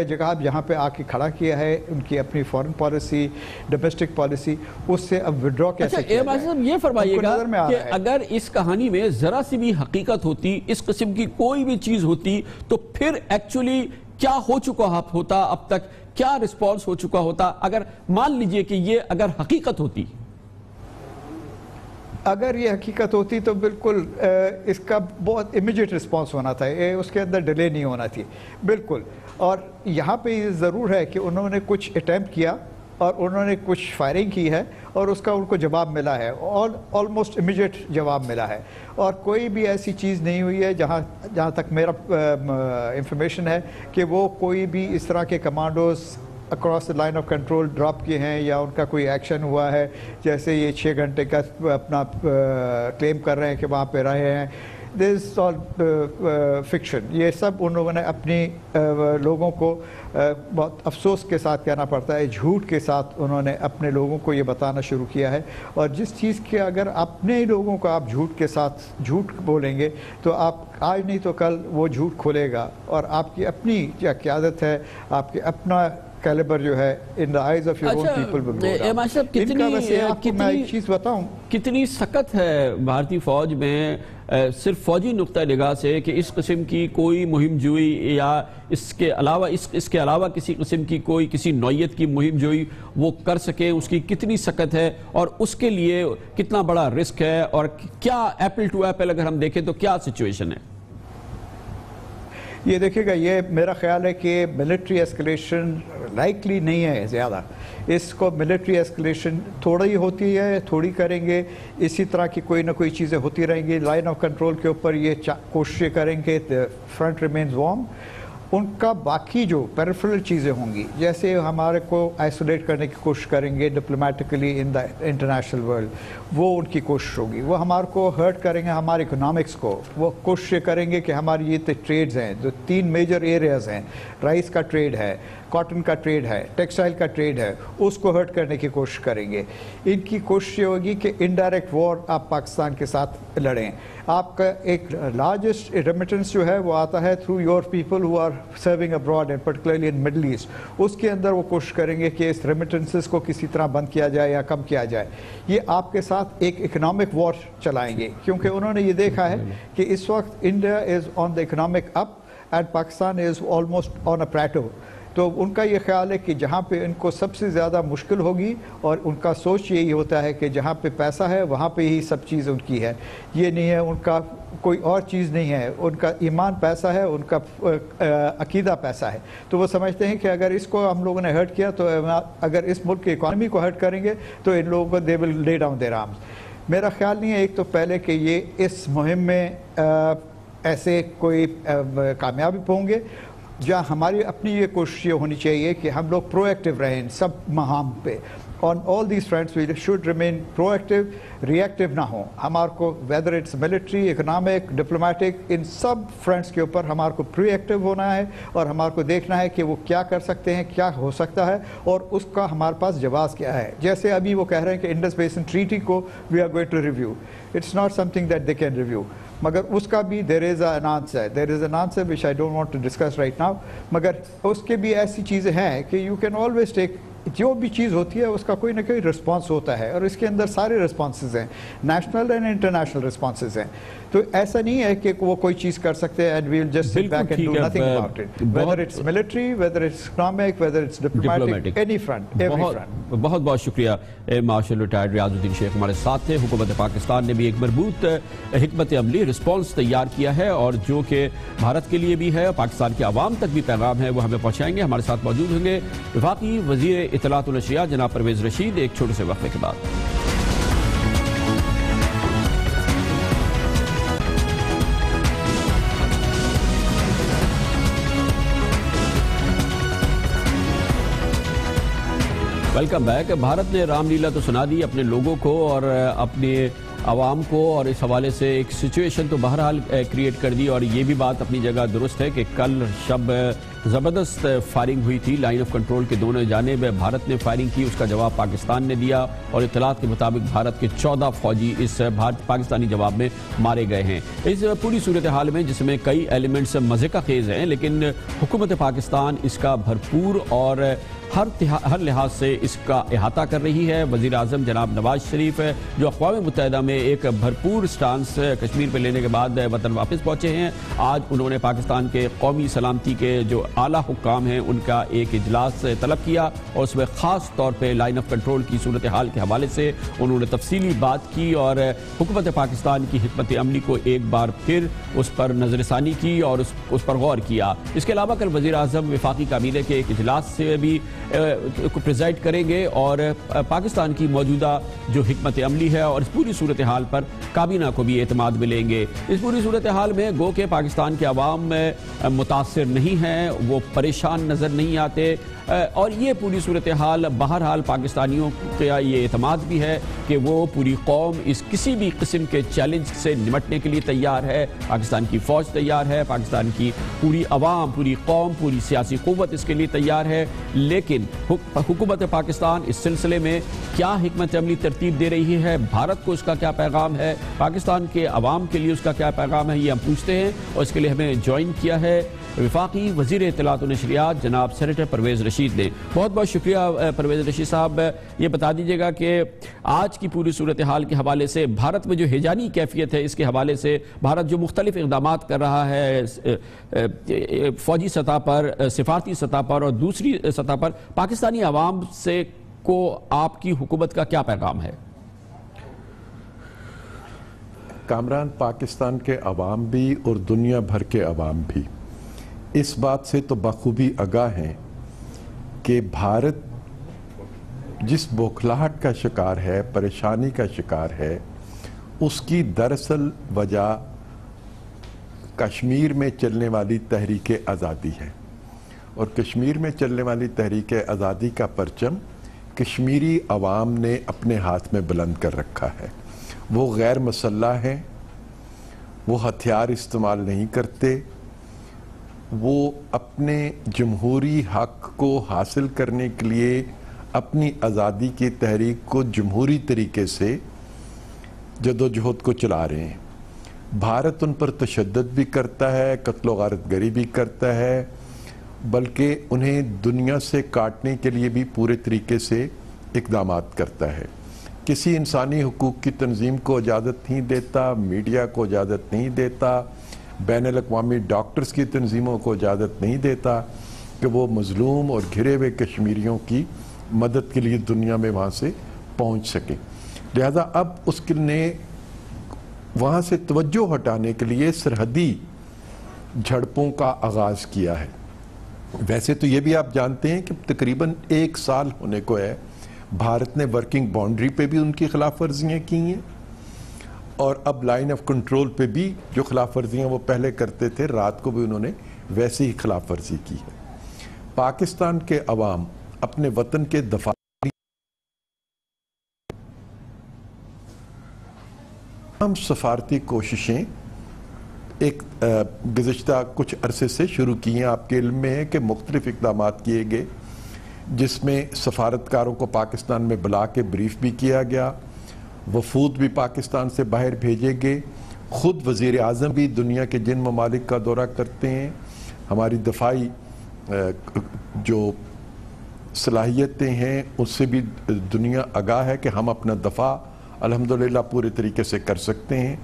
جگہ اب یہاں پہ آ کے کھڑا کیا ہے ان کی اپنی فورن پالیسی, ڈومیسٹک پالیسی, اس سے اب وڈرا کیسے کیا جائے. یہ فرمائیے گا کہ اگر اس کہانی میں ذرا سی بھی حقیقت ہوتی, اس قسم کی کوئی بھی چیز ہوتی, تو پھر ایکچولی کیا ہو چکا ہوتا, اب تک کیا رسپانس ہو چکا ہوتا؟ اگر مان لیجئے کہ یہ اگر حقیقت ہوتی, اگر یہ حقیقت ہوتی تو بالکل اس کا بہت امیجیٹ رسپانس ہونا تھا, اس کے اندر ڈیلے نہیں ہونا تھی بالکل. اور یہاں پہ یہ ضرور ہے کہ انہوں نے کچھ اٹیمپٹ کیا اور انہوں نے کچھ فائرنگ کی ہے, اور اس کا ان کو جواب ملا ہے, آلموسٹ امیجیٹ جواب ملا ہے, اور کوئی بھی ایسی چیز نہیں ہوئی ہے جہاں تک میرا انفارمیشن ہے کہ وہ کوئی بھی اس طرح کے commandos across line of control drop کیے ہیں, یا ان کا کوئی ایکشن ہوا ہے جیسے یہ 6 گھنٹے کا اپنا کلیم کر رہے ہیں کہ وہاں پہ رہے ہیں. دس از آل فکشن. یہ سب ان لوگوں نے اپنی لوگوں کو بہت افسوس کے ساتھ کہنا پڑتا ہے, جھوٹ کے ساتھ انہوں نے اپنے لوگوں کو یہ بتانا شروع کیا ہے. اور جس چیز کے اگر اپنے لوگوں کو آپ جھوٹ کے ساتھ جھوٹ بولیں گے تو آپ آج نہیں تو کل وہ جھوٹ کھلے گا, اور آپ کی اپنی کیا قیادت ہے, آپ کے اپنا کیلیبر جو ہے in the eyes of your own people will go down. ان کا ویسے آپ کو میں ایک چیز بتاؤں, کتنی سخت ہے بھارتی فوج میں صرف فوجی نقطہ نگاہ سے کہ اس قسم کی کوئی مہم جوئی یا اس کے علاوہ کسی قسم کی کوئی کسی نوعیت کی مہم جوئی وہ کر سکے, اس کی کتنی سخت ہے اور اس کے لیے کتنا بڑا رسک ہے, اور کیا ایپل ٹو ایپل اگر ہم دیکھیں تو کیا سچویشن ہے؟ یہ دیکھیں گا, یہ میرا خیال ہے کہ ملٹری ایسکلیشن لائکلی نہیں ہے زیادہ. اس کو ملٹری ایسکلیشن تھوڑی ہوتی ہے, تھوڑی کریں گے, اسی طرح کی کوئی نہ کوئی چیزیں ہوتی رہیں گی. لائن آف کنٹرول کے اوپر یہ کوششیں کریں گے, فرنٹ ریمینز وارم. ان کا باقی جو پیریفرل چیزیں ہوں گی, جیسے ہمارے کو آئسولیٹ کرنے کی کوشش کریں گے diplomatically in the international world, وہ ان کی کوشش ہوگی. وہ ہمارے کو ہرٹ کریں گے, ہمارے اکنامکس کو. وہ کوششیں کریں گے کہ ہماری یہ ٹریڈز ہیں جو 3 میجر ایریاز ہیں, رائس کا ٹریڈ ہے, کاٹن کا ٹریڈ ہے، ٹیکسٹائل کا ٹریڈ ہے، اس کو ہرٹ کرنے کی کوشش کریں گے. ان کی کوشش یہ ہوگی کہ انڈائریکٹ وار آپ پاکستان کے ساتھ لڑیں. آپ کا ایک لارجسٹ ریمیٹنس جو ہے وہ آتا ہے through your people who are serving abroad and particularly in Middle East. اس کے اندر وہ کوشش کریں گے کہ اس ریمیٹنسز کو کسی طرح بند کیا جائے یا کم کیا جائے. یہ آپ کے ساتھ ایک اکنامک وار چلائیں گے کیونکہ انہوں نے یہ دیکھا ہے کہ اس وقت India is on the economic up and Pakistan is almost on a plateau. تو ان کا یہ خیال ہے کہ جہاں پہ ان کو سب سے زیادہ مشکل ہوگی، اور ان کا سوچ یہی ہوتا ہے کہ جہاں پہ پیسہ ہے وہاں پہ ہی سب چیز ان کی ہے. یہ نہیں ہے ان کا کوئی اور چیز نہیں ہے. ان کا ایمان پیسہ ہے، ان کا عقیدہ پیسہ ہے. تو وہ سمجھتے ہیں کہ اگر اس کو ہم لوگوں نے ہرٹ کیا تو اگر اس ملک کی اکانومی کو ہرٹ کریں گے تو ان لوگوں کو دے ول لے ڈاؤن دیئر آرمز. میرا خیال نہیں ہے ایک تو پہلے کہ یہ اس مہم میں ایسے کوئی کامیابی ہوں گے. جہاں ہماری اپنی یہ کوشش یہ ہونی چاہیے کہ ہم لوگ پرو ایکٹیو رہیں سب مہام پہ. On all these fronts we should remain proactive, reactive نہ ہوں. ہمارے کو whether it's military, economic, diplomatic, ان سب فرنٹس کے اوپر ہمارے کو پری ایکٹیو ہونا ہے اور ہمارے کو دیکھنا ہے کہ وہ کیا کر سکتے ہیں، کیا ہو سکتا ہے اور اس کا ہمارے پاس جواز کیا ہے. جیسے ابھی وہ کہہ رہے ہیں کہ انڈس بیسن ٹریٹی کو we are going to review. It's not something that they can review, مگر اس کا بھی there is an answer which I don't want to discuss right now. مگر اس کے بھی ایسی چیزیں ہیں کہ یو کین آلویز ٹیک، جو بھی چیز ہوتی ہے اس کا کوئی نہ کوئی رسپانس ہوتا ہے اور اس کے اندر سارے رسپانسز ہیں، نیشنل اینڈ انٹرنیشنل رسپانسز ہیں. تو ایسا نہیں ہے کہ وہ کوئی چیز کر سکتے ہیں and we'll just sit back and do nothing about it. Whether it's military, whether it's economic, whether it's diplomatic, any front, every front. بہت بہت شکریہ. مارشل ریٹائرڈ ریاض الدین شیخ ہمارے ساتھ تھے. حکومت پاکستان نے بھی ایک مربوط حکمت عملی رسپانس تیار کیا ہے اور جو کہ بھارت کے لیے بھی ہے، پاکستان کے عوام تک بھی پیغام ہے، وہ ہمیں پہنچائیں گے. ہمارے ساتھ موجود ہوں گے وفاقی وزیر اطلاعات و نشریات جناب پرویز رشید ایک چھوٹے سے وقفے کے بعد. Welcome back. بھارت نے رام لیلا تو سنا دی اپنے لوگوں کو اور اپنے عوام کو، اور اس حوالے سے ایک سچویشن تو بہرحال کریٹ کر دی. اور یہ بھی بات اپنی جگہ درست ہے کہ کل شب زبردست فائرنگ ہوئی تھی لائن آف کنٹرول کے دونوں جانب. بھارت نے فائرنگ کی، اس کا جواب پاکستان نے دیا اور اطلاعات کے مطابق بھارت کے 14 فوجی اس پاکستانی جواب میں مارے گئے ہیں. اس پوری صورتحال میں جس میں کئی ایلیمنٹس مزے کا خیز ہیں، لیکن حکومت پاکستان اس کا بھرپور اور ہر لحاظ سے اس کا احاطہ کر رہی ہے. وزیر اعظم جناب نواز شریف جو اقوام متحدہ میں ایک بھرپور سٹانس کشمیر پہ لینے کے بعد وطن واپس پہنچے ہیں. آج انہوں نے پاکستان کے قومی سلامتی کے جو اعلیٰ حکام ہیں ان کا ایک اجلاس طلب کیا اور اس میں خاص طور پہ لائن آف کنٹرول کی صورتحال کے حوالے سے انہوں نے تفصیلی بات کی اور حکومت پاکستان کی حکمت عملی کو ایک بار پھر اس پر نظر ثانی کی اور اس پر غور کیا. اس کے علاوہ کل وزیر اعظم وفاقی کابینہ کے ایک اجلاس سے بھی پریزائڈ کریں گے اور پاکستان کی موجودہ جو حکمت عملی ہے اور اس پوری صورتحال پر کابینہ کو بھی اعتماد ملیں گے. اس پوری صورتحال میں گو کہ پاکستان کے عوام متاثر نہیں ہیں، وہ پریشان نظر نہیں آتے اور یہ پوری صورتحال بہرحال پاکستانیوں کا یہ اعتماد بھی ہے کہ وہ پوری قوم اس کسی بھی قسم کے چیلنج سے نمٹنے کے لیے تیار ہے. پاکستان کی فوج تیار ہے، پاکستان کی پوری عوام، پوری قوم، پوری سیاسی قوت اس کے لیے تیار ہے. لیکن حکومت پاکستان اس سلسلے میں کیا حکمت عملی ترتیب دے رہی ہے، بھارت کو اس کا کیا پیغام ہے، پاکستان کے عوام کے لیے اس کا کیا پیغام ہے، یہ ہم پوچھتے ہیں. اور اس کے لیے ہمیں جوائن کیا ہے وفاقی وزیر اطلاعات و نشریات جناب سینیٹر پرویز رشید نے. بہت بہت شکریہ پرویز رشید صاحب. یہ بتا دیجیے گا کہ آج کی پوری صورتحال کے حوالے سے بھارت میں جو ہیجانی کیفیت ہے، اس کے حوالے سے بھارت جو مختلف اقدامات کر رہا ہے فوجی سطح پر، سفارتی سطح پر اور دوسری سطح پر، پاکستانی عوام سے کو آپ کی حکومت کا کیا پیغام ہے؟ کامران، پاکستان کے عوام بھی اور دنیا بھر کے عوام بھی اس بات سے تو بخوبی آگاہ ہیں کہ بھارت جس بوکھلاہٹ کا شکار ہے، پریشانی کا شکار ہے، اس کی دراصل وجہ کشمیر میں چلنے والی تحریک آزادی ہے. اور کشمیر میں چلنے والی تحریک آزادی کا پرچم کشمیری عوام نے اپنے ہاتھ میں بلند کر رکھا ہے. وہ غیر مسلح ہیں، وہ ہتھیار استعمال نہیں کرتے، وہ اپنے جمہوری حق کو حاصل کرنے کے لیے اپنی آزادی کی تحریک کو جمہوری طریقے سے جدوجہد کو چلا رہے ہیں. بھارت ان پر تشدد بھی کرتا ہے, قتل و غارت گری بھی کرتا ہے, بلکہ انہیں دنیا سے کاٹنے کے لیے بھی پورے طریقے سے اقدامات کرتا ہے. کسی انسانی حقوق کی تنظیم کو اجازت نہیں دیتا, میڈیا کو اجازت نہیں دیتا, بین الاقوامی ڈاکٹرز کی تنظیموں کو اجازت نہیں دیتا کہ وہ مظلوم اور گھرے ہوئے کشمیریوں کی مدد کے لیے دنیا میں وہاں سے پہنچ سکیں. لہذا اب اس نے وہاں سے توجہ ہٹانے کے لیے سرحدی جھڑپوں کا آغاز کیا ہے. ویسے تو یہ بھی آپ جانتے ہیں کہ تقریباً 1 سال ہونے کو ہے بھارت نے ورکنگ باؤنڈری پہ بھی ان کی خلاف ورزیاں کی ہیں, اور اب لائن آف کنٹرول پہ بھی جو خلاف ورزیاں وہ پہلے کرتے تھے رات کو بھی انہوں نے ویسے ہی خلاف ورزی کی ہے. پاکستان کے عوام اپنے وطن کے دفاع ہم سفارتی کوششیں ایک گزشتہ کچھ عرصے سے شروع کی ہیں. آپ کے علم میں ہے کہ مختلف اقدامات کیے گئے جس میں سفارتکاروں کو پاکستان میں بلا کے بریف بھی کیا گیا, وفود بھی پاکستان سے باہر بھیجے گئے, خود وزیر اعظم بھی دنیا کے جن ممالک کا دورہ کرتے ہیں. ہماری دفاعی جو صلاحیتیں ہیں اس سے بھی دنیا آگاہ ہے کہ ہم اپنا دفاع الحمدللہ پورے طریقے سے کر سکتے ہیں.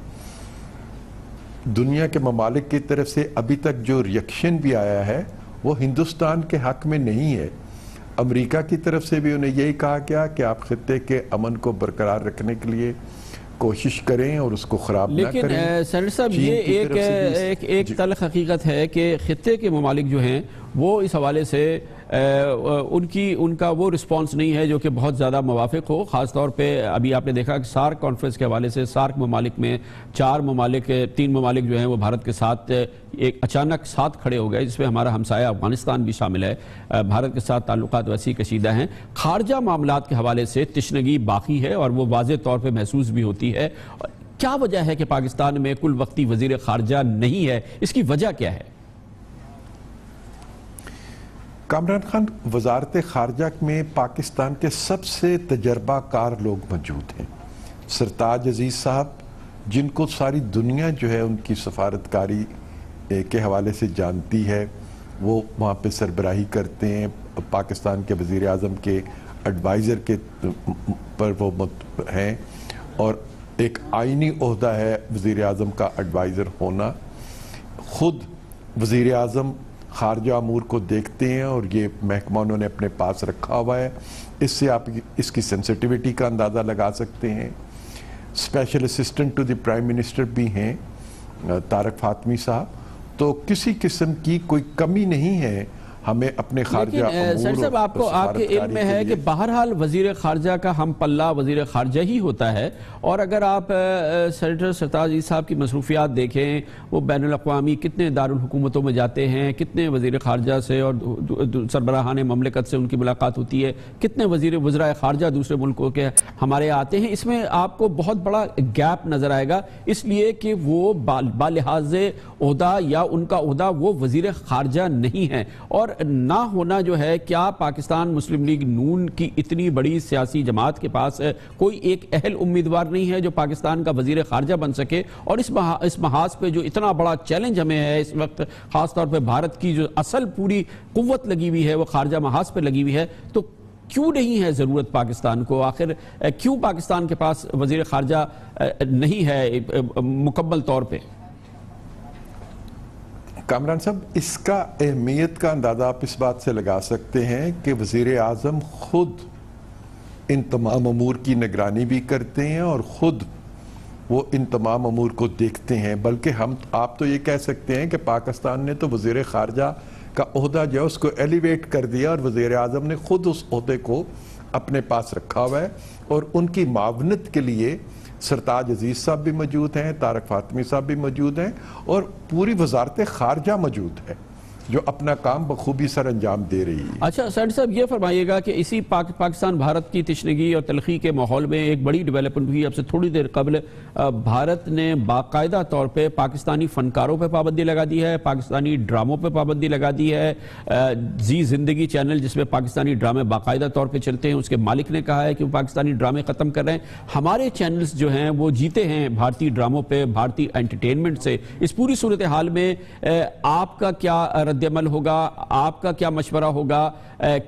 دنیا کے ممالک کی طرف سے ابھی تک جو ریئیکشن بھی آیا ہے وہ ہندوستان کے حق میں نہیں ہے. امریکہ کی طرف سے بھی انہیں یہی کہا گیا کہ آپ خطے کے امن کو برقرار رکھنے کے لیے کوشش کریں اور اس کو خراب نہ کریں. لیکن سینیٹر صاحب یہ ایک تلخ حقیقت ہے کہ خطے کے ممالک جو ہیں وہ اس حوالے سے ان کا وہ رسپانس نہیں ہے جو کہ بہت زیادہ موافق ہو. خاص طور پہ ابھی آپ نے دیکھا کہ سارک کانفرنس کے حوالے سے سارک ممالک میں 3 ممالک جو ہیں وہ بھارت کے ساتھ ایک اچانک ساتھ کھڑے ہو گئے, جس میں ہمارا ہمسایہ افغانستان بھی شامل ہے. بھارت کے ساتھ تعلقات ویسی کشیدہ ہیں. خارجہ معاملات کے حوالے سے تشنگی باقی ہے اور وہ واضح طور پہ محسوس بھی ہوتی ہے. کیا وجہ ہے کہ پاکستان میں کل وقتی وزیر خارجہ نہیں ہے؟ اس کی وجہ کیا ہے؟ کامران خان, وزارت خارجہ میں پاکستان کے سب سے تجربہ کار لوگ موجود ہیں. سرتاج عزیز صاحب, جن کو ساری دنیا جو ہے ان کی سفارتکاری کے حوالے سے جانتی ہے, وہ وہاں پہ سربراہی کرتے ہیں. پاکستان کے وزیر اعظم کے ایڈوائزر کے پر وہ ہیں, اور ایک آئینی عہدہ ہے وزیر اعظم کا ایڈوائزر ہونا. خود وزیر اعظم خارجہ امور کو دیکھتے ہیں اور یہ محکمہ انہوں نے اپنے پاس رکھا ہوا ہے. اس سے آپ اس کی سینسٹیوٹی کا اندازہ لگا سکتے ہیں. Special assistant to the prime minister بھی ہیں طارق فاطمی صاحب. تو کسی قسم کی کوئی کمی نہیں ہے ہمیں اپنے خارجہ سر صاحب, آپ کے علم میں ہے کہ بہرحال وزیر خارجہ کا ہم پلہ وزیر خارجہ ہی ہوتا ہے, اور اگر آپ سینیٹر سرتاج عزیز صاحب کی مصروفیات دیکھیں, وہ بین الاقوامی کتنے دارالحکومتوں میں جاتے ہیں, کتنے وزیر خارجہ سے اور سربراہان مملکت سے ان کی ملاقات ہوتی ہے, کتنے وزراء خارجہ دوسرے ملکوں کے ہمارے آتے ہیں. اس میں آپ کو بہت بڑا گیپ نظر آئے گا, اس لیے کہ وہ بالحاظ عہدہ یا ان کا عہدہ وہ وزیر خارجہ نہیں ہے. اور نہ ہونا جو ہے, کیا پاکستان مسلم لیگ نون کی اتنی بڑی سیاسی جماعت کے پاس کوئی ایک اہل امیدوار نہیں ہے جو پاکستان کا وزیر خارجہ بن سکے؟ اور اس محاذ پہ جو اتنا بڑا چیلنج ہمیں ہے اس وقت, خاص طور پہ بھارت کی جو اصل پوری قوت لگی ہوئی ہے وہ خارجہ محاذ پہ لگی ہوئی ہے, تو کیوں نہیں ہے ضرورت پاکستان کو؟ آخر کیوں پاکستان کے پاس وزیر خارجہ نہیں ہے مکمل طور پہ؟ کامران صاحب, اس کا اہمیت کا اندازہ آپ اس بات سے لگا سکتے ہیں کہ وزیر اعظم خود ان تمام امور کی نگرانی بھی کرتے ہیں اور خود وہ ان تمام امور کو دیکھتے ہیں. بلکہ آپ تو یہ کہہ سکتے ہیں کہ پاکستان نے تو وزیر خارجہ کا عہدہ جو ہے اس کو ایلیویٹ کر دیا, اور وزیر اعظم نے خود اس عہدے کو اپنے پاس رکھا ہوا ہے, اور ان کی معاونت کے لیے سرتاج عزیز صاحب بھی موجود ہیں, طارق فاطمی صاحب بھی موجود ہیں, اور پوری وزارت خارجہ موجود ہے. جو اپنا کام بخوبی سر انجام دے رہی ہے۔ اچھا سینٹر صاحب یہ فرمائیے گا کہ اسی پاکستان بھارت کی تشنگی اور تلخی کے ماحول میں ایک بڑی ڈیولپمنٹ ہوئی اب سے تھوڑی دیر قبل، بھارت نے باقاعدہ طور پہ پاکستانی فنکاروں پہ پابندی لگا دی ہے، پاکستانی ڈراموں پہ پابندی لگا دی ہے۔ زی زندگی چینل جس میں پاکستانی ڈرامے باقاعدہ طور پہ چلتے ہیں، اس کے مالک نے کہا ہے کہ وہ پاکستانی ڈرامے ختم کر رہے ہیں۔ ہمارے چینلز جو ہیں وہ جیتے ہیں بھارتی ڈراموں پہ، بھارتی انٹرٹینمنٹ سے۔ اس پوری صورتحال میں آپ کا کیا رد عمل ہوگا، آپ کا کیا مشورہ ہوگا؟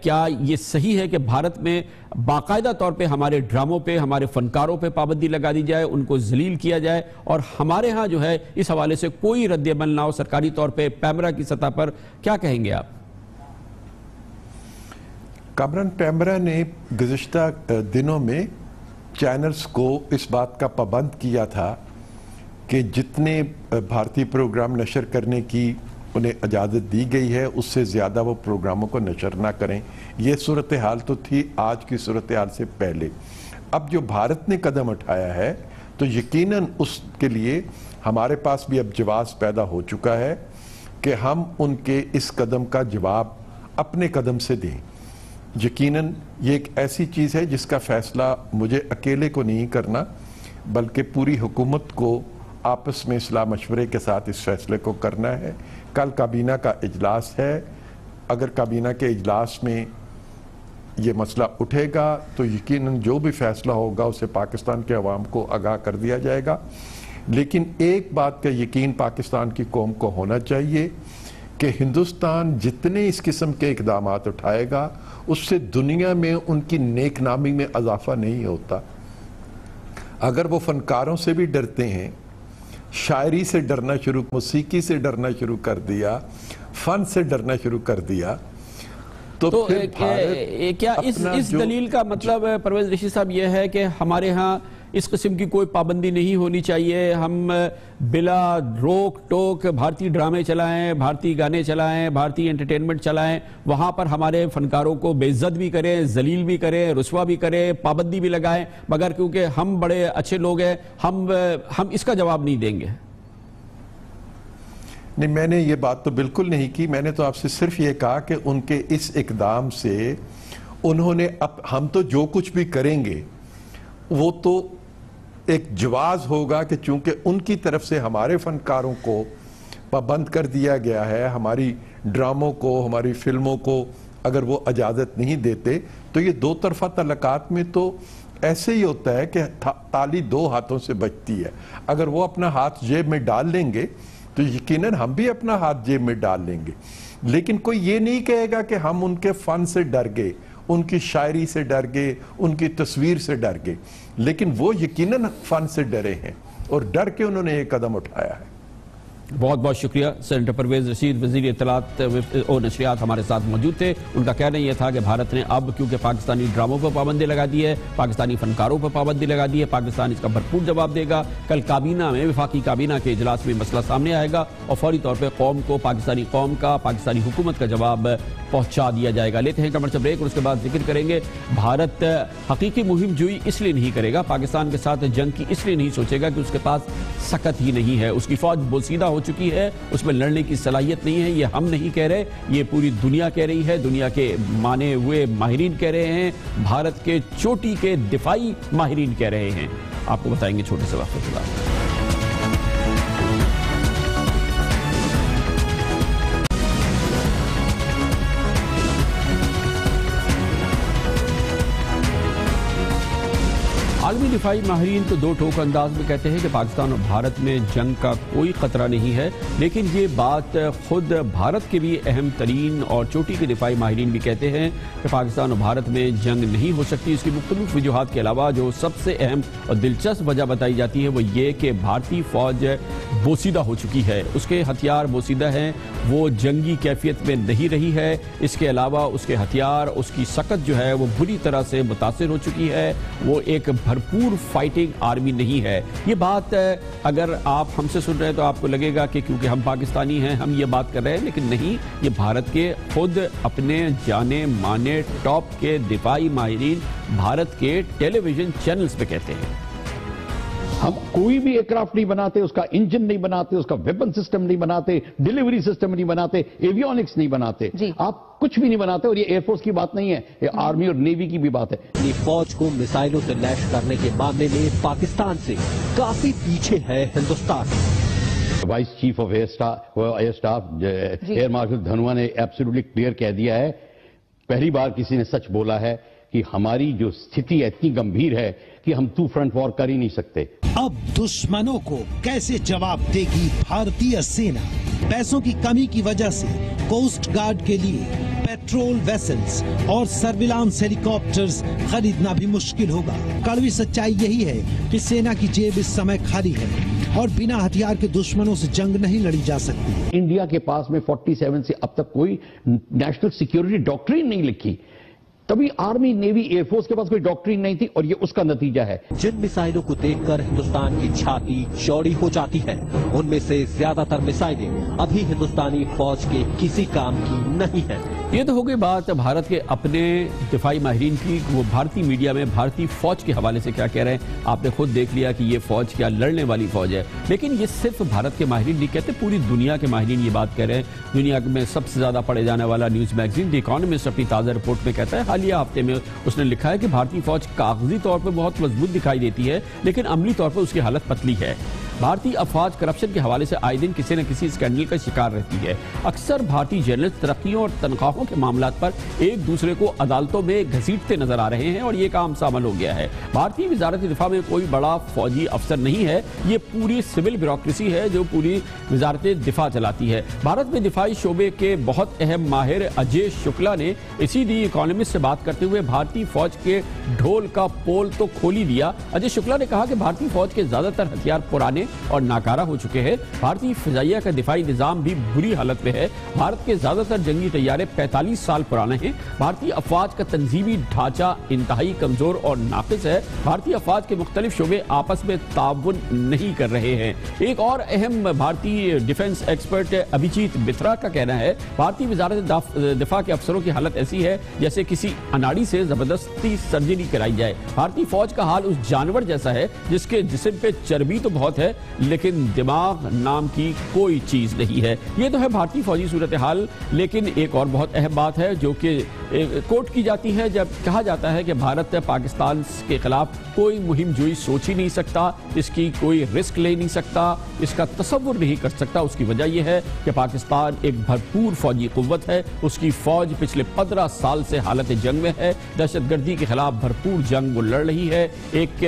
کیا یہ صحیح ہے کہ بھارت میں باقاعدہ طور پہ ہمارے ڈراموں پہ، ہمارے فنکاروں پہ پابندی لگا دی جائے، ان کو ذلیل کیا جائے، اور ہمارے ہاں جو ہے اس حوالے سے کوئی رد عمل نہ ہو سرکاری طور پہ پیمرا کی سطح پر؟ کیا کہیں گے آپ؟ کامران پیمرا نے گزشتہ دنوں میں چینلز کو اس بات کا پابند کیا تھا کہ جتنے بھارتی پروگرام نشر کرنے کی انہیں اجازت دی گئی ہے اس سے زیادہ وہ پروگراموں کو نشر نہ کریں۔ یہ صورتحال تو تھی آج کی صورتحال سے پہلے۔ اب جو بھارت نے قدم اٹھایا ہے تو یقیناً اس کے لیے ہمارے پاس بھی اب جواز پیدا ہو چکا ہے کہ ہم ان کے اس قدم کا جواب اپنے قدم سے دیں۔ یقیناً یہ ایک ایسی چیز ہے جس کا فیصلہ مجھے اکیلے کو نہیں کرنا، بلکہ پوری حکومت کو آپس میں اصلاح مشورے کے ساتھ اس فیصلے کو کرنا ہے۔ کل کابینہ کا اجلاس ہے، اگر کابینہ کے اجلاس میں یہ مسئلہ اٹھے گا تو یقیناً جو بھی فیصلہ ہوگا اسے پاکستان کے عوام کو آگاہ کر دیا جائے گا۔ لیکن ایک بات کا یقین پاکستان کی قوم کو ہونا چاہیے کہ ہندوستان جتنے اس قسم کے اقدامات اٹھائے گا اس سے دنیا میں ان کی نیک نامی میں اضافہ نہیں ہوتا۔ اگر وہ فنکاروں سے بھی ڈرتے ہیں، شاعری سے ڈرنا شروع، موسیقی سے ڈرنا شروع کر دیا، فن سے ڈرنا شروع کر دیا، تو پھر کیا اس دلیل کا مطلب پرویز رشید صاحب یہ ہے کہ ہمارے ہاں اس قسم کی کوئی پابندی نہیں ہونی چاہیے، ہم بلا روک ٹوک بھارتی ڈرامے چلائیں، بھارتی گانے چلائیں، بھارتی انٹرٹینمنٹ چلائیں، وہاں پر ہمارے فنکاروں کو بے عزت بھی کریں، ذلیل بھی کریں، رسوا بھی کریں، پابندی بھی لگائیں، مگر کیونکہ ہم بڑے اچھے لوگ ہیں ہم اس کا جواب نہیں دیں گے؟ نہیں، میں نے یہ بات تو بالکل نہیں کی۔ میں نے تو آپ سے صرف یہ کہا کہ ان کے اس اقدام سے انہوں نے ہم تو جو کچھ بھی کریں گے وہ تو ایک جواز ہوگا کہ چونکہ ان کی طرف سے ہمارے فنکاروں کو پابند کر دیا گیا ہے، ہماری ڈراموں کو، ہماری فلموں کو اگر وہ اجازت نہیں دیتے تو یہ دو طرفہ تعلقات میں تو ایسے ہی ہوتا ہے کہ تالی دو ہاتھوں سے بجتی ہے۔ اگر وہ اپنا ہاتھ جیب میں ڈال لیں گے تو یقیناً ہم بھی اپنا ہاتھ جیب میں ڈال لیں گے، لیکن کوئی یہ نہیں کہے گا کہ ہم ان کے فن سے ڈر گئے، ان کی شاعری سے ڈر گئے، ان کی تصویر سے ڈر گئے، لیکن وہ یقیناً فن سے ڈرے ہیں اور ڈر کے انہوں نے یہ قدم اٹھایا ہے۔ بہت بہت شکریہ سینیٹر پرویز رشید، وزیر اطلاعات اور نشریات ہمارے ساتھ موجود تھے۔ ان کا کہنا یہ تھا کہ بھارت نے اب کیونکہ پاکستانی ڈراموں پر پابندی لگا دی ہے، پاکستانی فنکاروں پر پابندی لگا دی ہے، پاکستان اس کا بھرپور جواب دے گا۔ کل کابینہ میں، وفاقی کابینہ کے اجلاس میں مسئلہ سامنے آئے گا اور فوری طور پہ قوم کو، پاکستانی قوم کا، پاکستانی حکومت کا جواب پہنچا دیا جائے گا۔ لیتے ہیں کمرشل بریک اور اس کے بعد ذکر کریں گے بھارت حقیقی مہم جوئی اس لیے نہیں کرے گا، پاکستان کے ساتھ جنگ کی اس لیے نہیں سوچے گا کہ اس کے پاس سکت ہی نہیں ہے، اس کی فوج بوسیدہ ہو چکی ہے، اس میں لڑنے کی صلاحیت نہیں ہے۔ یہ ہم نہیں کہہ رہے، یہ پوری دنیا کہہ رہی ہے، دنیا کے مانے ہوئے ماہرین کہہ رہے ہیں، بھارت کے چوٹی کے دفاعی ماہرین کہہ رہے ہیں۔ آپ کو بتائیں گے چھوٹے سے وقت کے بعد۔ عالمی دفاعی ماہرین تو دو ٹوک انداز میں کہتے ہیں کہ پاکستان اور بھارت میں جنگ کا کوئی خطرہ نہیں ہے، لیکن یہ بات خود بھارت کے بھی اہم ترین اور چوٹی کے دفاعی ماہرین بھی کہتے ہیں کہ پاکستان اور بھارت میں جنگ نہیں ہو سکتی۔ اس کی مختلف وجوہات کے علاوہ جو سب سے اہم اور دلچسپ وجہ بتائی جاتی ہے وہ یہ کہ بھارتی فوج بوسیدہ ہو چکی ہے، اس کے ہتھیار بوسیدہ ہیں، وہ جنگی کیفیت میں نہیں رہی ہے، اس کے علاوہ اس کے ہتھیار، اس کی سکت جو ہے وہ بری طرح سے متاثر ہو چکی ہے، وہ ایک بھرپور فائٹنگ آرمی نہیں ہے۔ یہ بات اگر آپ ہم سے سن رہے ہیں تو آپ کو لگے گا کہ کیونکہ ہم پاکستانی ہیں ہم یہ بات کر رہے ہیں، لیکن نہیں، یہ بھارت کے خود اپنے جانے مانے ٹاپ کے دفاعی ماہرین بھارت کے ٹیلی ویژن چینلز پہ کہتے ہیں۔ ہم کوئی بھی ایئرکرافٹ نہیں بناتے، اس کا انجن نہیں بناتے، اس کا ویپن سسٹم نہیں بناتے، ڈیلیوری سسٹم نہیں بناتے، ایویونکس نہیں بناتے، آپ کچھ بھی نہیں بناتے. اور یہ ایئر فورس کی بات نہیں ہے، یہ آرمی اور نیوی کی بھی بات ہے. اپنی فوج کو میزائلوں سے لیش کرنے کے معاملے میں پاکستان سے کافی پیچھے ہے Hindustan. Vice chief of air staff air marshal Dhanoa نے ایبسولوٹلی کلیئر کہہ دیا ہے، پہلی بار کسی نے سچ بولا ہے کہ ہماری جو استھتی اتنی گمبھیر ہے کہ ہم ٹو فرنٹ وار کر ہی نہیں سکتے. اب دشمنوں کو کیسے جواب دے گی بھارتیہ سینا؟ پیسوں کی کمی کی وجہ سے کوسٹ گارڈ کے لیے پیٹرول ویسلز اور سرویلانس ہیلی کاپٹرز خریدنا بھی مشکل ہوگا. کڑوی سچائی یہی ہے کہ سینا کی جیب اس سمے خالی ہے اور بنا ہتھیار کے دشمنوں سے جنگ نہیں لڑی جا سکتی. انڈیا کے پاس میں 47 سے اب تک کوئی نیشنل سیکیورٹی ڈاکٹرین نہیں لکھی. تبھی آرمی نیوی ایئر فورس کے پاس کوئی ڈاکٹرین نہیں تھی اور یہ اس کا نتیجہ ہے. جن میزائلوں کو دیکھ کر ہندوستان کی چھاتی چوڑی ہو جاتی ہے، ان میں سے زیادہ تر میزائلیں ابھی ہندوستانی فوج کے کسی کام کی نہیں ہیں. یہ تو ہو گئی بات بھارت کے اپنے دفاعی ماہرین کی. وہ بھارتی میڈیا میں بھارتی فوج کے حوالے سے کیا کہہ رہے ہیں آپ نے خود دیکھ لیا کہ یہ فوج کیا لڑنے والی فوج ہے. لیکن یہ صرف بھارت کے ماہرین نہیں کہتے، پوری دنیا کے ماہرین یہ بات کہہ رہے ہیں. دنیا میں سب سے زیادہ پڑھے جانے والا نیوز میگزین دی اکانومسٹ اپنی تازہ رپورٹ میں کہتا ہے، حالیہ ہفتے میں اس نے لکھا ہے کہ بھارتی فوج کاغذی طور پر بہت مضبوط دکھائی دیتی ہے لیکن عملی طور پر اس کی حالت پتلی ہے. بھارتی افواج کرپشن کے حوالے سے آئے دن کسی نہ کسی اسکینڈل کا شکار رہتی ہے. اکثر بھارتی جرنلسٹ ترقیوں اور تنخواہوں کے معاملات پر ایک دوسرے کو عدالتوں میں گھسیٹتے نظر آ رہے ہیں اور یہ کام عمل ہو گیا ہے. بھارتی وزارت دفاع میں کوئی بڑا فوجی افسر نہیں ہے، یہ پوری سول بیوروکریسی ہے جو پوری وزارت دفاع چلاتی ہے. بھارت میں دفاعی شعبے کے بہت اہم ماہر اجے شکلا نے اسی دی اکانومسٹ سے بات کرتے ہوئے بھارتی فوج کے ڈھول کا پول تو کھول ہی دیا. اجے شکلا نے کہا کہ بھارتی فوج کے زیادہ تر ہتھیار پرانے اور ناکارہ ہو چکے ہیں. بھارتی فضائیہ کا دفاعی نظام بھی بری حالت میں ہے. بھارت کے زیادہ تر جنگی طیارے 45 سال پرانے ہیں. بھارتی افواج کا تنظیمی ڈھانچہ انتہائی کمزور اور ناقص ہے. بھارتی افواج کے مختلف شعبے آپس میں تعاون نہیں کر رہے ہیں. ایک اور اہم بھارتی ڈیفنس ایکسپرٹ ابھیجیت مترا کا کہنا ہے بھارتی وزارت دفاع کے افسروں کی حالت ایسی ہے جیسے کسی اناڑی سے زبردستی سرجری کرائی جائے. بھارتی فوج کا حال اس جانور جیسا ہے جس کے جسم پہ چربی تو بہت ہے لیکن دماغ نام کی کوئی چیز نہیں ہے. یہ تو ہے بھارتی فوجی صورتحال. لیکن ایک اور بہت اہم بات ہے جو کہ کوٹ کی جاتی ہے جب کہا جاتا ہے کہ بھارت پاکستان کے خلاف کوئی مہم جوئی سوچ ہی نہیں سکتا، اس کی کوئی رسک لے نہیں سکتا، اس کا تصور نہیں کر سکتا. اس کی وجہ یہ ہے کہ پاکستان ایک بھرپور فوجی قوت ہے. اس کی فوج پچھلے 15 سال سے حالت جنگ میں ہے. دہشت گردی کے خلاف بھرپور جنگ وہ لڑ رہی ہے. ایک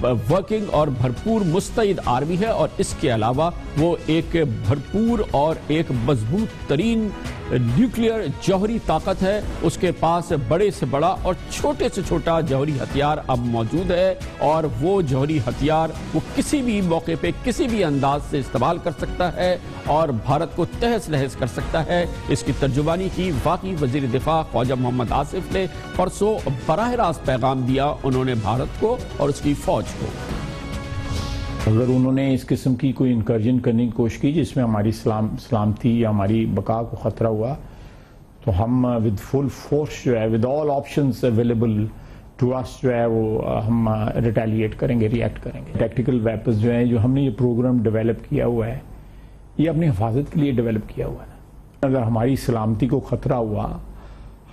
ورکنگ اور بھرپور مستعد آرمی ہے اور اس کے علاوہ وہ ایک بھرپور اور ایک مضبوط ترین نیوکلیئر جوہری طاقت ہے. اس کے پاس بڑے سے بڑا اور چھوٹے سے چھوٹا جوہری ہتھیار اب موجود ہے اور وہ جوہری ہتھیار وہ کسی بھی موقع پہ کسی بھی انداز سے استعمال کر سکتا ہے اور بھارت کو تہس نہس کر سکتا ہے. اس کی ترجمانی کی واقعی وزیر دفاع خواجہ محمد آصف نے پرسوں براہ راست پیغام دیا انہوں نے بھارت کو اور اس کی فوج کو. اگر انہوں نے اس قسم کی کوئی انکرجن کرنے کی کوشش کی جس میں ہماری سلامتی یا ہماری بقا کو خطرہ ہوا تو ہم ود فل فورس جو ہے with all options available to us جو ہے وہ ہم ریٹیلیٹ کریں گے، ریئیکٹ کریں گے. ٹیکٹیکل ویپنز جو ہیں جو ہم نے یہ پروگرام ڈیولپ کیا ہوا ہے یہ اپنی حفاظت کے لیے ڈیولپ کیا ہوا ہے. اگر ہماری سلامتی کو خطرہ ہوا،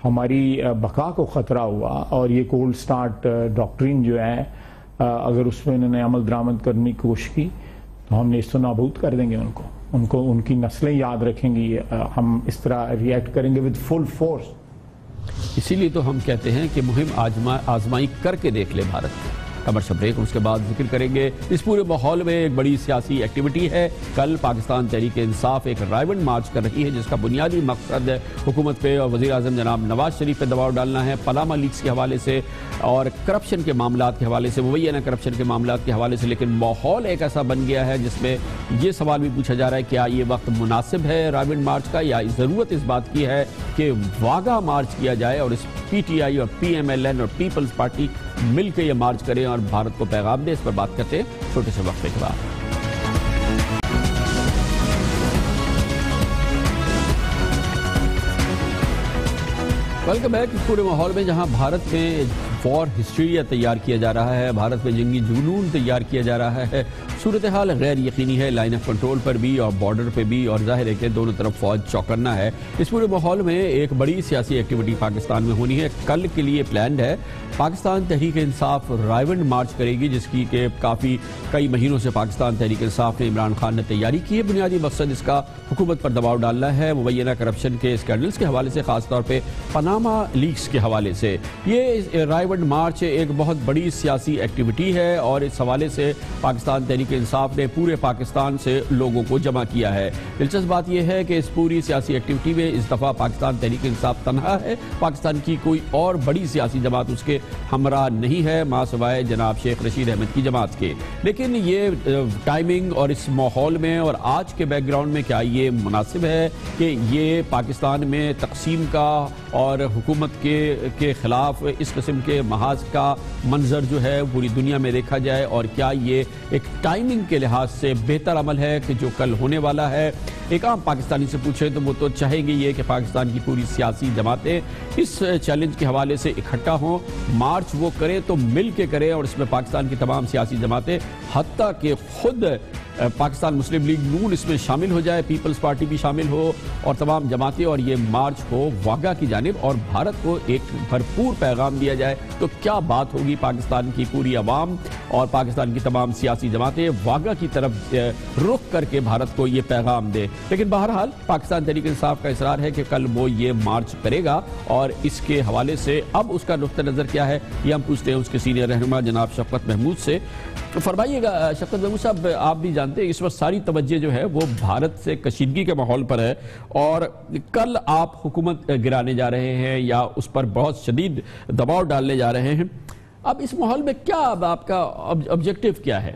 ہماری بقا کو خطرہ ہوا اور یہ کولڈ سٹارٹ ڈاکٹرین جو ہے اگر اس میں انہوں نے عمل درآمد کرنے کی کوشش کی تو ہم نے اس تو نابود کر دیں گے ان کو ان کی نسلیں یاد رکھیں گی. ہم اس طرح ریئیکٹ کریں گے ود فل فورس. اسی لیے تو ہم کہتے ہیں کہ مہم آزمائی کر کے دیکھ لے بھارت. کمرشل بریک اس کے بعد ذکر کریں گے. اس پورے ماحول میں ایک بڑی سیاسی ایکٹیویٹی ہے. کل پاکستان تحریک انصاف ایک رائبن مارچ کر رہی ہے جس کا بنیادی مقصد حکومت پہ اور وزیر اعظم جناب نواز شریف پہ دباؤ ڈالنا ہے. پاناما لیکس کے حوالے سے اور کرپشن کے معاملات کے حوالے سے، مبینہ کرپشن کے معاملات کے حوالے سے. لیکن ماحول ایک ایسا بن گیا ہے جس میں یہ سوال بھی پوچھا جا رہا ہے کیا یہ وقت مناسب ہے رائبن مارچ کا یا ضرورت اس بات کی ہے کہ واگا مارچ کیا جائے اور اس پی ٹی آئی اور پی ایم ایل این اور پیپلز پارٹی مل کے یہ مارچ کریں اور بھارت کو پیغام دے. اس پر بات کرتے ہیں چھوٹے سے وقفے کے بعد. Welcome back. پورے ماحول میں جہاں بھارت میں وار ہسٹیریا تیار کیا جا رہا ہے، بھارت میں جنگی جنون تیار کیا جا رہا ہے، صورتحال غیر یقینی ہے لائن آف کنٹرول پر بھی اور بارڈر پہ بھی، اور ظاہر ہے کہ دونوں طرف فوج چوکنا ہے. اس پورے ماحول میں ایک بڑی سیاسی ایکٹیویٹی پاکستان میں ہونی ہے، کل کے لیے پلانڈ ہے. پاکستان تحریک انصاف رائیونڈ مارچ کرے گی، جس کی کہ کئی مہینوں سے پاکستان تحریک انصاف نے عمران خان نے تیاری کی ہے. بنیادی مقصد اس کا حکومت پر دباؤ ڈالنا ہے، مبینہ کرپشن کے اسکینڈلز کے حوالے سے، خاص طور پہ پاناما لیکس کے حوالے سے. یہ رائیونڈ مارچ ایک بہت بڑی سیاسی ایکٹیویٹی ہے، اور اس حوالے سے پاکستان تحریک انصاف نے پورے پاکستان سے لوگوں کو جمع کیا ہے. دلچسپ بات یہ ہے کہ اس پوری سیاسی ایکٹیویٹی میں اس دفعہ پاکستان تحریک انصاف تنہا ہے. پاکستان کی کوئی اور بڑی سیاسی جماعت اس کے ہمراہ نہیں ہے، ماں سوائے جناب شیخ رشید احمد کی جماعت کے. لیکن یہ ٹائمنگ اور اس ماحول میں اور آج کے بیک گراؤنڈ میں کیا یہ مناسب ہے کہ یہ پاکستان میں تقسیم کا اور حکومت کے خلاف اس قسم کے محاذ کا منظر جو ہے پوری دنیا میں دیکھا جائے، اور کیا یہ ایک ٹائمنگ کے لحاظ سے بہتر عمل ہے کہ جو کل ہونے والا ہے؟ ایک عام پاکستانی سے پوچھیں تو وہ تو چاہیں گے یہ کہ پاکستان کی پوری سیاسی جماعتیں اس چیلنج کے حوالے سے اکٹھا ہوں، مارچ وہ کریں تو مل کے کریں، اور اس میں پاکستان کی تمام سیاسی جماعتیں حتیٰ کہ خود پاکستان مسلم لیگ نون اس میں شامل ہو جائے، پیپلز پارٹی بھی شامل ہو، اور تمام جماعتیں، اور یہ مارچ ہو واگا کی جانب اور بھارت کو ایک بھرپور پیغام دیا جائے. تو کیا بات ہوگی پاکستان کی پوری عوام اور پاکستان کی تمام سیاسی جماعتیں واگا کی طرف رخ کر کے بھارت کو یہ پیغام دے. لیکن بہرحال پاکستان تحریک انصاف کا اصرار ہے کہ کل وہ یہ مارچ کرے گا، اور اس کے حوالے سے اب اس کا نقطہ نظر کیا ہے یہ ہم پوچھتے ہیں اس کے سینئر رہنما جناب شفقت محمود سے. فرمائیے گا شفقت محمود صاحب، آپ بھی جانتے ہیں اس وقت ساری توجہ جو ہے وہ بھارت سے کشیدگی کے ماحول پر ہے، اور کل آپ حکومت گرانے جا رہے ہیں یا اس پر بہت شدید دباؤ ڈالنے جا رہے ہیں. اب اس ماحول میں کیا اب آپ کا آبجیکٹو کیا ہے؟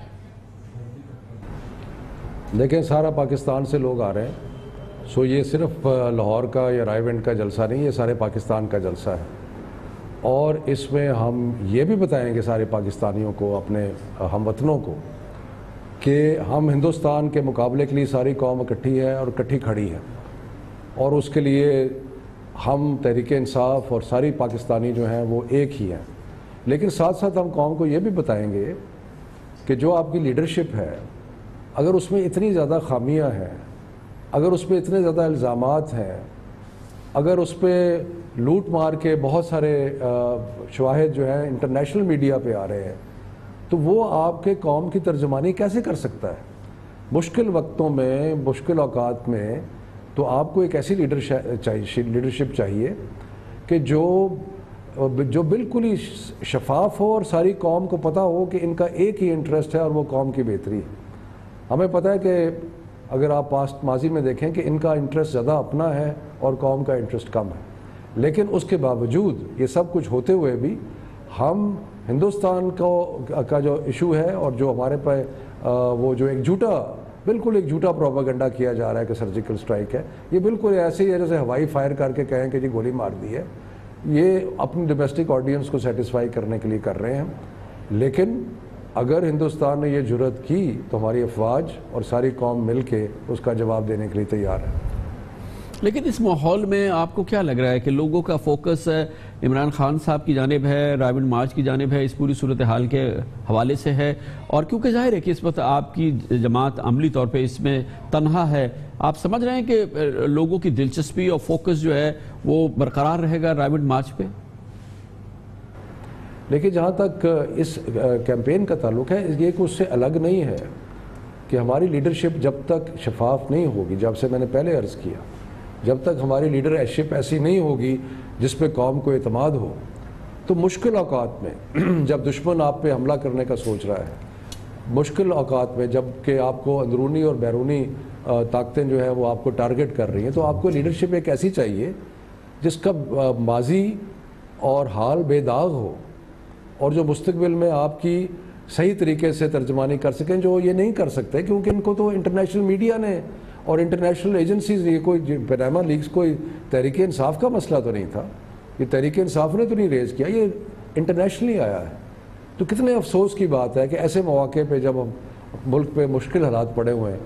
دیکھیں، سارا پاکستان سے لوگ آ رہے ہیں، سو یہ صرف لاہور کا یا رائیونڈ کا جلسہ نہیں، یہ سارے پاکستان کا جلسہ ہے. اور اس میں ہم یہ بھی بتائیں گے سارے پاکستانیوں کو، اپنے ہم وطنوں کو، کہ ہم ہندوستان کے مقابلے کے لیے ساری قوم اکٹھی ہے اور اکٹھی کھڑی ہے، اور اس کے لیے ہم تحریک انصاف اور ساری پاکستانی جو ہیں وہ ایک ہی ہیں. لیکن ساتھ ساتھ ہم قوم کو یہ بھی بتائیں گے کہ جو آپ کی لیڈرشپ ہے، اگر اس میں اتنی زیادہ خامیاں ہیں، اگر اس پہ اتنے زیادہ الزامات ہیں، اگر اس پہ لوٹ مار کے بہت سارے شواہد جو ہیں انٹرنیشنل میڈیا پہ آ رہے ہیں، تو وہ آپ کے قوم کی ترجمانی کیسے کر سکتا ہے؟ مشکل وقتوں میں، مشکل اوقات میں تو آپ کو ایک ایسی لیڈرشپ چاہیے کہ جو بالکل ہی شفاف ہو اور ساری قوم کو پتہ ہو کہ ان کا ایک ہی انٹرسٹ ہے اور وہ قوم کی بہتری ہے. ہمیں پتہ ہے کہ اگر آپ پاسٹ ماضی میں دیکھیں کہ ان کا انٹرسٹ زیادہ اپنا ہے اور قوم کا انٹرسٹ کم ہے، لیکن اس کے باوجود یہ سب کچھ ہوتے ہوئے بھی ہم ہندوستان کا جو ایشو ہے اور جو ہمارے پہ وہ جو بالکل ایک جھوٹا پروپیگنڈا کیا جا رہا ہے کہ سرجیکل سٹرائک ہے، یہ بالکل ایسے ہی ہے جیسے ہوائی فائر کر کے کہیں کہ جی گولی مار دی ہے. یہ اپنی ڈومیسٹک آڈینس کو سیٹسفائی کرنے کے لیے کر رہے ہیں. لیکن اگر ہندوستان نے یہ جرأت کی تو ہماری افواج اور ساری قوم مل کے اس کا جواب دینے کے لیے تیار ہے. لیکن اس ماحول میں آپ کو کیا لگ رہا ہے کہ لوگوں کا فوکس عمران خان صاحب کی جانب ہے، رائیونڈ مارچ کی جانب ہے، اس پوری صورتحال کے حوالے سے ہے، اور کیونکہ ظاہر ہے کہ اس وقت آپ کی جماعت عملی طور پہ اس میں تنہا ہے، آپ سمجھ رہے ہیں کہ لوگوں کی دلچسپی اور فوکس جو ہے وہ برقرار رہے گا رائیونڈ مارچ پہ؟ لیکن جہاں تک اس کیمپین کا تعلق ہے، یہ کہ اس سے الگ نہیں ہے کہ ہماری لیڈرشپ جب تک شفاف نہیں ہوگی، جب سے میں نے پہلے عرض کیا، جب تک ہماری لیڈرشپ ایسی نہیں ہوگی جس پہ قوم کو اعتماد ہو، تو مشکل اوقات میں جب دشمن آپ پہ حملہ کرنے کا سوچ رہا ہے، مشکل اوقات میں جب کہ آپ کو اندرونی اور بیرونی طاقتیں جو ہیں وہ آپ کو ٹارگٹ کر رہی ہیں، تو آپ کو لیڈرشپ ایک ایسی چاہیے جس کا ماضی اور حال بے داغ ہو، اور جو مستقبل میں آپ کی صحیح طریقے سے ترجمانی کر سکیں، جو یہ نہیں کر سکتے کیونکہ ان کو تو انٹرنیشنل میڈیا نے اور انٹرنیشنل ایجنسیز، یہ کوئی پاناما لیکس کوئی تحریک انصاف کا مسئلہ تو نہیں تھا، یہ تحریک انصاف نے تو نہیں ریز کیا، یہ انٹرنیشنلی آیا ہے. تو کتنے افسوس کی بات ہے کہ ایسے مواقع پہ جب ہم ملک پہ مشکل حالات پڑے ہوئے ہیں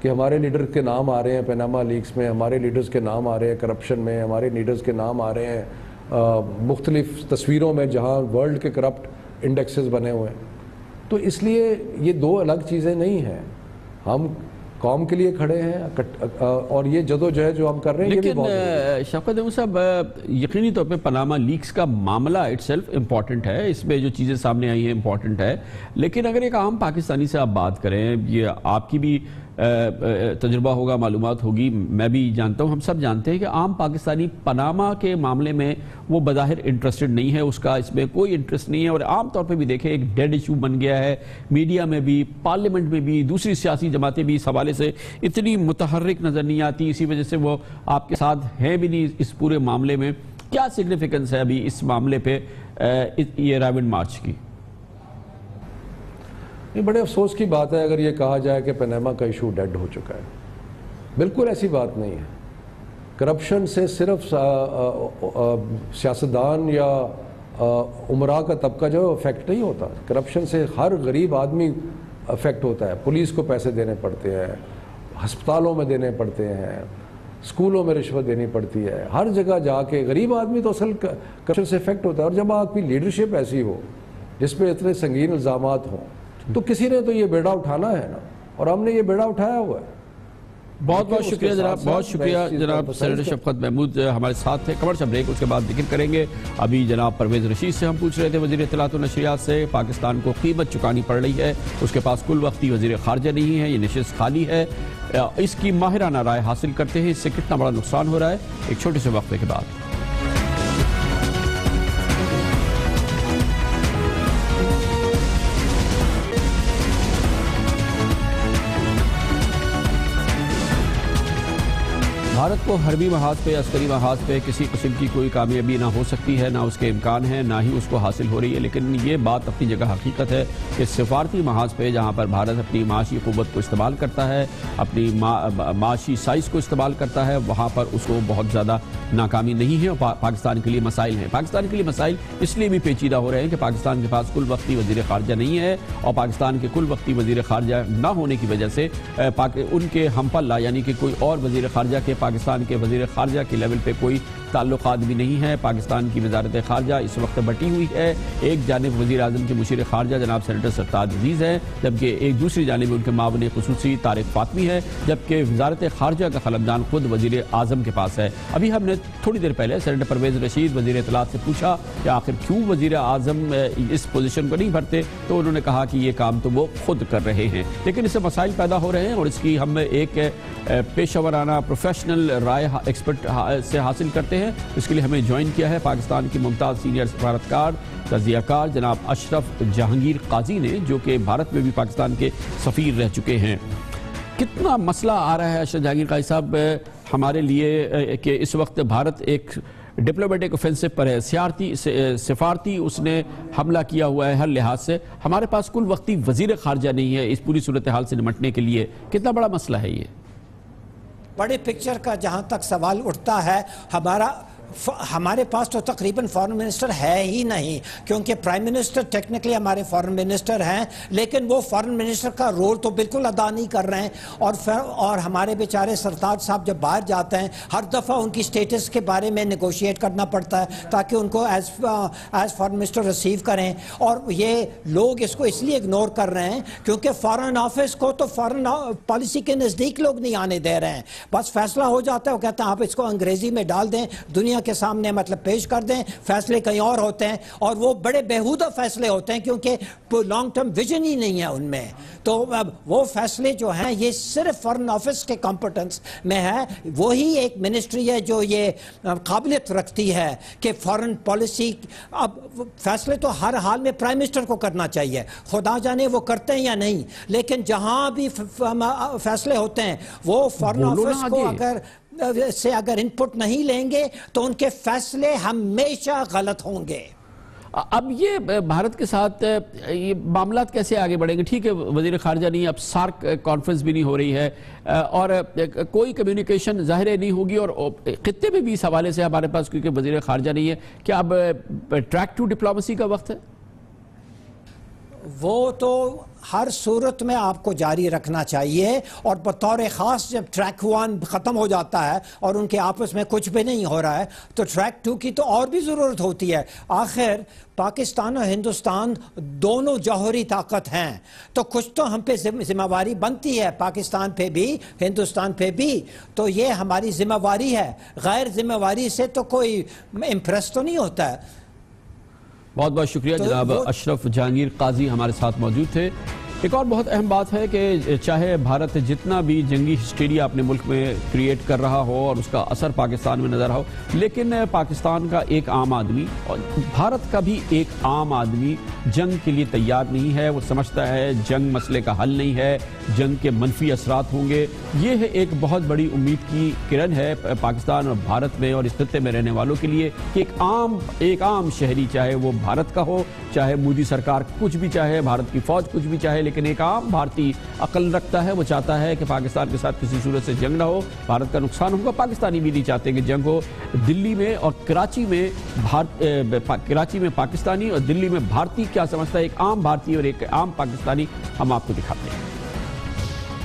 کہ ہمارے لیڈر کے نام آ رہے ہیں پاناما لیکس میں، ہمارے لیڈرز کے نام آ رہے ہیں کرپشن میں، ہمارے لیڈرز کے نام آ رہے ہیں مختلف تصویروں میں جہاں ورلڈ کے کرپٹ انڈیکسز بنے ہوئے ہیں. تو اس لیے یہ دو الگ چیزیں نہیں ہیں. ہم قوم کے لیے کھڑے ہیں اور یہ جدوجہد جو ہم کر رہے ہیں. لیکن شفقت محمود صاحب یقینی طور پہ پاناما لیکس کا معاملہ اٹ سیلف امپورٹنٹ ہے, اس میں جو چیزیں سامنے آئی ہیں امپورٹنٹ ہے, لیکن اگر ایک عام پاکستانی سے آپ بات کریں, یہ آپ کی بھی تجربہ ہوگا, معلومات ہوگی, میں بھی جانتا ہوں, ہم سب جانتے ہیں کہ عام پاکستانی پاناما کے معاملے میں وہ بظاہر انٹرسٹڈ نہیں ہے, اس کا اس میں کوئی انٹرسٹ نہیں ہے, اور عام طور پہ بھی دیکھیں ایک ڈیڈ ایشو بن گیا ہے. میڈیا میں بھی, پارلیمنٹ میں بھی, دوسری سیاسی جماعتیں بھی اس حوالے سے اتنی متحرک نظر نہیں آتی, اسی وجہ سے وہ آپ کے ساتھ ہیں بھی نہیں اس پورے معاملے میں. کیا سگنیفیکنس ہے ابھی اس معاملے پہ یہ رائمنڈ مارچ کی؟ یہ بڑے افسوس کی بات ہے اگر یہ کہا جائے کہ پاناما کا ایشو ڈیڈ ہو چکا ہے. بالکل ایسی بات نہیں ہے. کرپشن سے صرف سیاستدان یا عمراء کا طبقہ جو افیکٹ نہیں ہوتا, کرپشن سے ہر غریب آدمی افیکٹ ہوتا ہے. پولیس کو پیسے دینے پڑتے ہیں, ہسپتالوں میں دینے پڑتے ہیں, اسکولوں میں رشوت دینی پڑتی ہے, ہر جگہ جا کے غریب آدمی تو اصل کرپشن سے افیکٹ ہوتا ہے. اور جب آپ کی لیڈرشپ ایسی ہو جس پہ اتنے سنگین الزامات ہوں تو کسی نے تو یہ بیڑا اٹھانا ہے نا, اور ہم نے یہ بیڑا اٹھایا ہوا ہے. بہت بہت شکریہ جناب, بہت شکریہ جناب. سینیٹر شفقت محمود ہمارے ساتھ تھے. کمرشل بریک, اس کے بعد ذکر کریں گے. ابھی جناب پرویز رشید سے ہم پوچھ رہے تھے, وزیر اطلاعات و نشریات سے, پاکستان کو قیمت چکانی پڑ رہی ہے, اس کے پاس کل وقتی وزیر خارجہ نہیں ہے, یہ نشست خالی ہے, اس کی ماہرانہ رائے حاصل کرتے ہیں, اس سے کتنا بڑا نقصان ہو رہا ہے. ایک چھوٹے سے وقفے کے بعد. بھارت کو حربی محاذ پہ, عسکری محاذ پہ کسی قسم کی کوئی کامیابی نہ ہو سکتی ہے, نہ اس کے امکان ہے, نہ ہی اس کو حاصل ہو رہی ہے. لیکن یہ بات اپنی جگہ حقیقت ہے کہ سفارتی محاذ پہ جہاں پر بھارت اپنی معاشی قوت کو استعمال کرتا ہے, اپنی معاشی سائز کو استعمال کرتا ہے, وہاں پر اس کو بہت زیادہ ناکامی نہیں ہے. اور پاکستان کے لیے مسائل ہیں. پاکستان کے لیے مسائل اس لیے بھی پیچیدہ ہو رہے ہیں کہ پاکستان کے پاس کل وقتی وزیر خارجہ نہیں ہے, اور پاکستان کے کل وقتی وزیر خارجہ نہ ہونے کی وجہ سے ان کے ہم پلہ یعنی کہ کوئی اور وزیر خارجہ کے پاکستان کے وزیر خارجہ کے لیول پہ کوئی تعلقات بھی نہیں ہے. پاکستان کی وزارت خارجہ اس وقت بٹی ہوئی ہے. ایک جانب وزیر اعظم کے مشیر خارجہ جناب سینیٹر سرتاج عزیز ہے, جبکہ ایک دوسری جانب ان کے معاون خصوصی طارق فاطمی ہے, جبکہ وزارت خارجہ کا قلمدان خود وزیر اعظم کے پاس ہے. ابھی ہم نے تھوڑی دیر پہلے سینیٹر پرویز رشید وزیر اطلاعات سے پوچھا کہ آخر کیوں وزیر اعظم اس پوزیشن کو نہیں بھرتے, تو انہوں نے کہا کہ یہ کام تو وہ خود کر رہے ہیں. لیکن اس سے مسائل پیدا ہو رہے ہیں, اور اس کی ہم ایک پیشہ ورانہ پروفیشنل رائے ایکسپرٹ سے حاصل کرتے ہیں. اس کے لیے ہمیں جوائن کیا ہے پاکستان کی ممتاز سینئر سفارتکار, تجزیہ کار جناب اشرف جہانگیر قاضی نے, جو کہ بھارت میں بھی پاکستان کے سفیر رہ چکے ہیں. کتنا مسئلہ آ رہا ہے اشرف جہانگیر قاضی صاحب ہمارے لیے کہ اس وقت بھارت ایک ڈپلومیٹک اوفینسو پر ہے, سفارتی اس نے حملہ کیا ہوا ہے ہر لحاظ سے, ہمارے پاس کل وقتی وزیر خارجہ نہیں ہے اس پوری صورتحال سے نمٹنے کے لیے. کتنا بڑا مسئلہ ہے یہ؟ بڑے پکچر کا جہاں تک سوال اٹھتا ہے, ہمارے پاس تو تقریباً فارن منسٹر ہے ہی نہیں, کیونکہ پرائم منسٹر ٹیکنیکلی ہمارے فارن منسٹر ہیں, لیکن وہ فارن منسٹر کا رول تو بالکل ادا نہیں کر رہے ہیں. اور ہمارے بیچارے سرتاج صاحب جب باہر جاتے ہیں ہر دفعہ ان کی سٹیٹس کے بارے میں نیگوشیٹ کرنا پڑتا ہے تاکہ ان کو ایز فارن منسٹر ریسیو کریں. اور یہ لوگ اس کو اس لیے اگنور کر رہے ہیں کیونکہ فارن آفس کو تو فارن پالیسی کے نزدیک لوگ نہیں آنے دے رہے ہیں. بس فیصلہ ہو جاتا ہے, وہ کہتے ہیں آپ اس کو انگریزی میں ڈال دیں, دنیا کے سامنے مطلب پیش کر دیں, فیصلے کہیں اور ہوتے ہیں, اور وہ بڑے بیہودہ فیصلے ہوتے ہیں کیونکہ لانگ ٹرم ویژن ہی نہیں ہے ان میں. تو وہ فیصلے جو ہیں یہ صرف فارن آفس کے کمپٹنس میں ہے. وہی ایک منسٹری ہے جو یہ قابلیت رکھتی ہے کہ فارن پالیسی, اب فیصلے تو ہر حال میں پرائم منسٹر کو کرنا چاہیے, خدا جانے وہ کرتے ہیں یا نہیں, لیکن جہاں بھی فیصلے ہوتے ہیں وہ فارن آفس کو اگر انپٹ نہیں لیں گے تو ان کے فیصلے ہمیشہ غلط ہوں گے. اب یہ بھارت کے ساتھ یہ معاملات کیسے آگے بڑھیں گے؟ ٹھیک ہے وزیر خارجہ نہیں, اب سارک کانفرنس بھی نہیں ہو رہی ہے, اور کوئی کمیونیکیشن ظاہر نہیں ہوگی, اور خطے میں بھی اس حوالے سے ہمارے پاس کیونکہ وزیر خارجہ نہیں ہے. کیا اب ٹریک ٹو ڈپلومیسی کا وقت ہے؟ وہ تو ہر صورت میں آپ کو جاری رکھنا چاہیے، اور بطور خاص جب ٹریک 1 ختم ہو جاتا ہے اور ان کے آپس میں کچھ بھی نہیں ہو رہا ہے تو ٹریک 2 کی تو اور بھی ضرورت ہوتی ہے۔ آخر پاکستان اور ہندوستان دونوں جوہری طاقت ہیں، تو کچھ تو ہم پہ ذمہ داری بنتی ہے، پاکستان پہ بھی ہندوستان پہ بھی، تو یہ ہماری ذمہ داری ہے۔ غیر ذمہ داری سے تو کوئی امپریس تو نہیں ہوتا ہے۔ بہت بہت شکریہ جناب اشرف جہانگیر قاضی ہمارے ساتھ موجود تھے۔ ایک اور بہت اہم بات ہے کہ چاہے بھارت جتنا بھی جنگی ہسٹیریا اپنے ملک میں کریٹ کر رہا ہو اور اس کا اثر پاکستان میں نظر ہو، لیکن پاکستان کا ایک عام آدمی اور بھارت کا بھی ایک عام آدمی جنگ کے لیے تیار نہیں ہے۔ وہ سمجھتا ہے جنگ مسئلے کا حل نہیں ہے، جنگ کے منفی اثرات ہوں گے۔ یہ ہے ایک بہت بڑی امید کی کرن ہے پاکستان اور بھارت میں اور اس خطے میں رہنے والوں کے لیے کہ ایک عام شہری، چاہے وہ بھارت کا ہو، چاہے مودی سرکار کچھ بھی چاہے، بھارت کی فوج کچھ بھی چاہے، لیکن ایک عام بھارتی عقل رکھتا ہے۔ وہ چاہتا ہے کہ پاکستان کے ساتھ کسی صورت سے جنگ نہ ہو، بھارت کا نقصان ہوگا۔ پاکستانی بھی نہیں چاہتے کہ جنگ ہو۔ دلی میں اور کراچی میں پاکستانی اور دلی میں بھارتی کیا سمجھتا ہے ایک عام بھارتی اور ایک عام پاکستانی، ہم آپ کو دکھاتے ہیں۔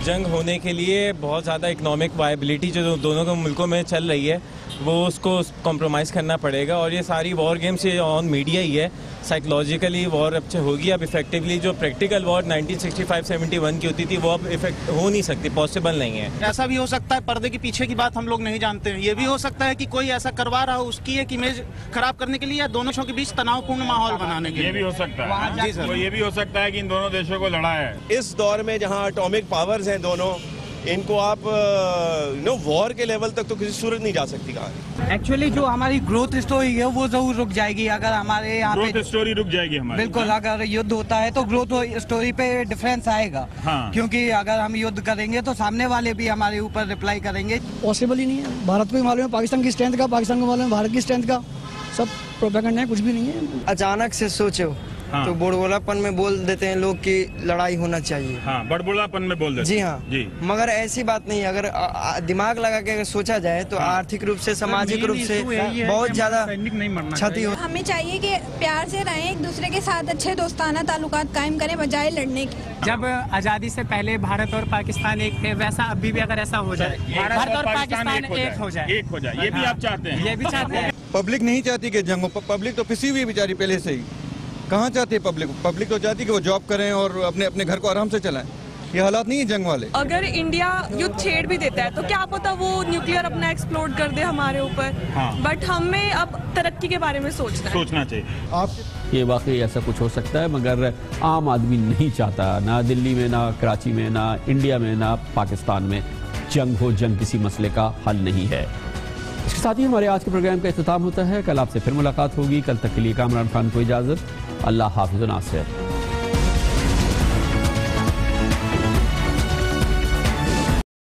جنگ ہونے کے لیے بہت زیادہ اکنامک وائبلٹی جو دونوں کے ملکوں میں چل رہی ہے وہ اس کو کمپرومائز کرنا پڑے گا، اور یہ ساری وار گیمز یہ آن میڈیا ہی ہے۔ سائیکلوجیکلی وار اب ہوگی، اب افیکٹولی جو پریکٹیکل وار 1965-71 کی ہوتی تھی وہ اب افیکٹ ہو نہیں سکتی، پاسبل نہیں ہے۔ ایسا بھی ہو سکتا ہے پردے کے پیچھے کی بات ہم لوگ نہیں جانتے ہیں، یہ بھی ہو سکتا ہے کہ کوئی ایسا کروا رہا ہو اس کی ایک امیج خراب کرنے کے لیے یا دونوں دیشوں کے بیچ تناؤ پورن ماحول بنانے کے لیے۔ یہ بھی ہو سکتا ہے، یہ بھی ہو سکتا ہے کہ ان دونوں دیشوں کو لڑا ہے۔ اس دور میں جہاں اٹامک پاورز ہیں دونوں، ان کو آپ وار کے لیول تک تو کسی صورت نہیں جا سکتی کہانی۔ ایکچولی جو ہماری گروتھ اسٹوری ہے وہ ضرور رک جائے گی اگر ہمارے یہاں گروتھ اسٹوری رک جائے گی ہماری۔ بالکل، اگر یدھ ہوتا ہے تو گروتھ اسٹوری پہ ڈفرینس آئے گا، کیونکہ اگر ہم یدھ کریں گے تو سامنے والے بھی ہمارے اوپر ریپلائی کریں گے۔ پاسبل ہی نہیں ہے۔ بھارت کو بھی معلوم ہے پاکستان کی اسٹرینتھ کا، پاکستان کو معلوم ہے بھارت کی اسٹرینتھ کا، سب پروپیگنڈا ہے، کچھ بھی نہیں ہے۔ اچانک سے سوچو تو بڑبولا پن میں بول دیتے ہیں لوگ کہ لڑائی ہونا چاہیے۔ ہاں، بڑبولا پن میں بول دیتے ہیں۔ جی ہاں جی، مگر ایسی بات نہیں۔ اگر دماغ لگا کے اگر سوچا جائے تو آرتھک روپ سے، سماجک روپ سے بہت زیادہ چھتی ہو۔ ہمیں چاہیے کہ پیار سے رہیں، ایک دوسرے کے ساتھ اچھے دوستانہ تعلقات قائم کریں بجائے لڑنے کے۔ جب آزادی سے پہلے بھارت اور پاکستان ایک تھے، ویسا ابھی بھی اگر ایسا ہو جائے، بھارت اور پاکستان ایک ہو جائے، یہ بھی آپ چاہتے ہیں؟ یہ بھی چاہتے ہیں۔ پبلک نہیں چاہتی کہ جنگ ہو، پبلک تو پسی ہوئی بیچاری پہلے سے ہی۔ کہاں چاہتی ہے پبلک تو چاہتی کہ وہ جاب کریں اور اپنے گھر کو آرام سے چلائیں۔ یہ حالات نہیں ہے جنگ والے۔ اگر انڈیا یدھ چھیڑ بھی دیتا ہے تو کیا پتا وہ نیوکلیئر اپنا ایکسپلوڈ کر دے ہمارے اوپر، بٹ ہمیں اب ترقی کے بارے میں سوچنا چاہیے۔ یہ واقعی ایسا کچھ ہو سکتا ہے، مگر عام آدمی نہیں چاہتا، نہ دلی میں، نہ کراچی میں، نہ انڈیا میں، نہ پاکستان میں جنگ ہو۔ جنگ کسی مسئلے کا حل نہیں ہے۔ اس کے ساتھ ہی ہمارے آج کے پروگرام کا اختتام ہوتا ہے۔ کل آپ سے پھر ملاقات ہوگی۔ کل تک کے لیے کامران خان کو اجازت۔ اللہ حافظ و ناصر۔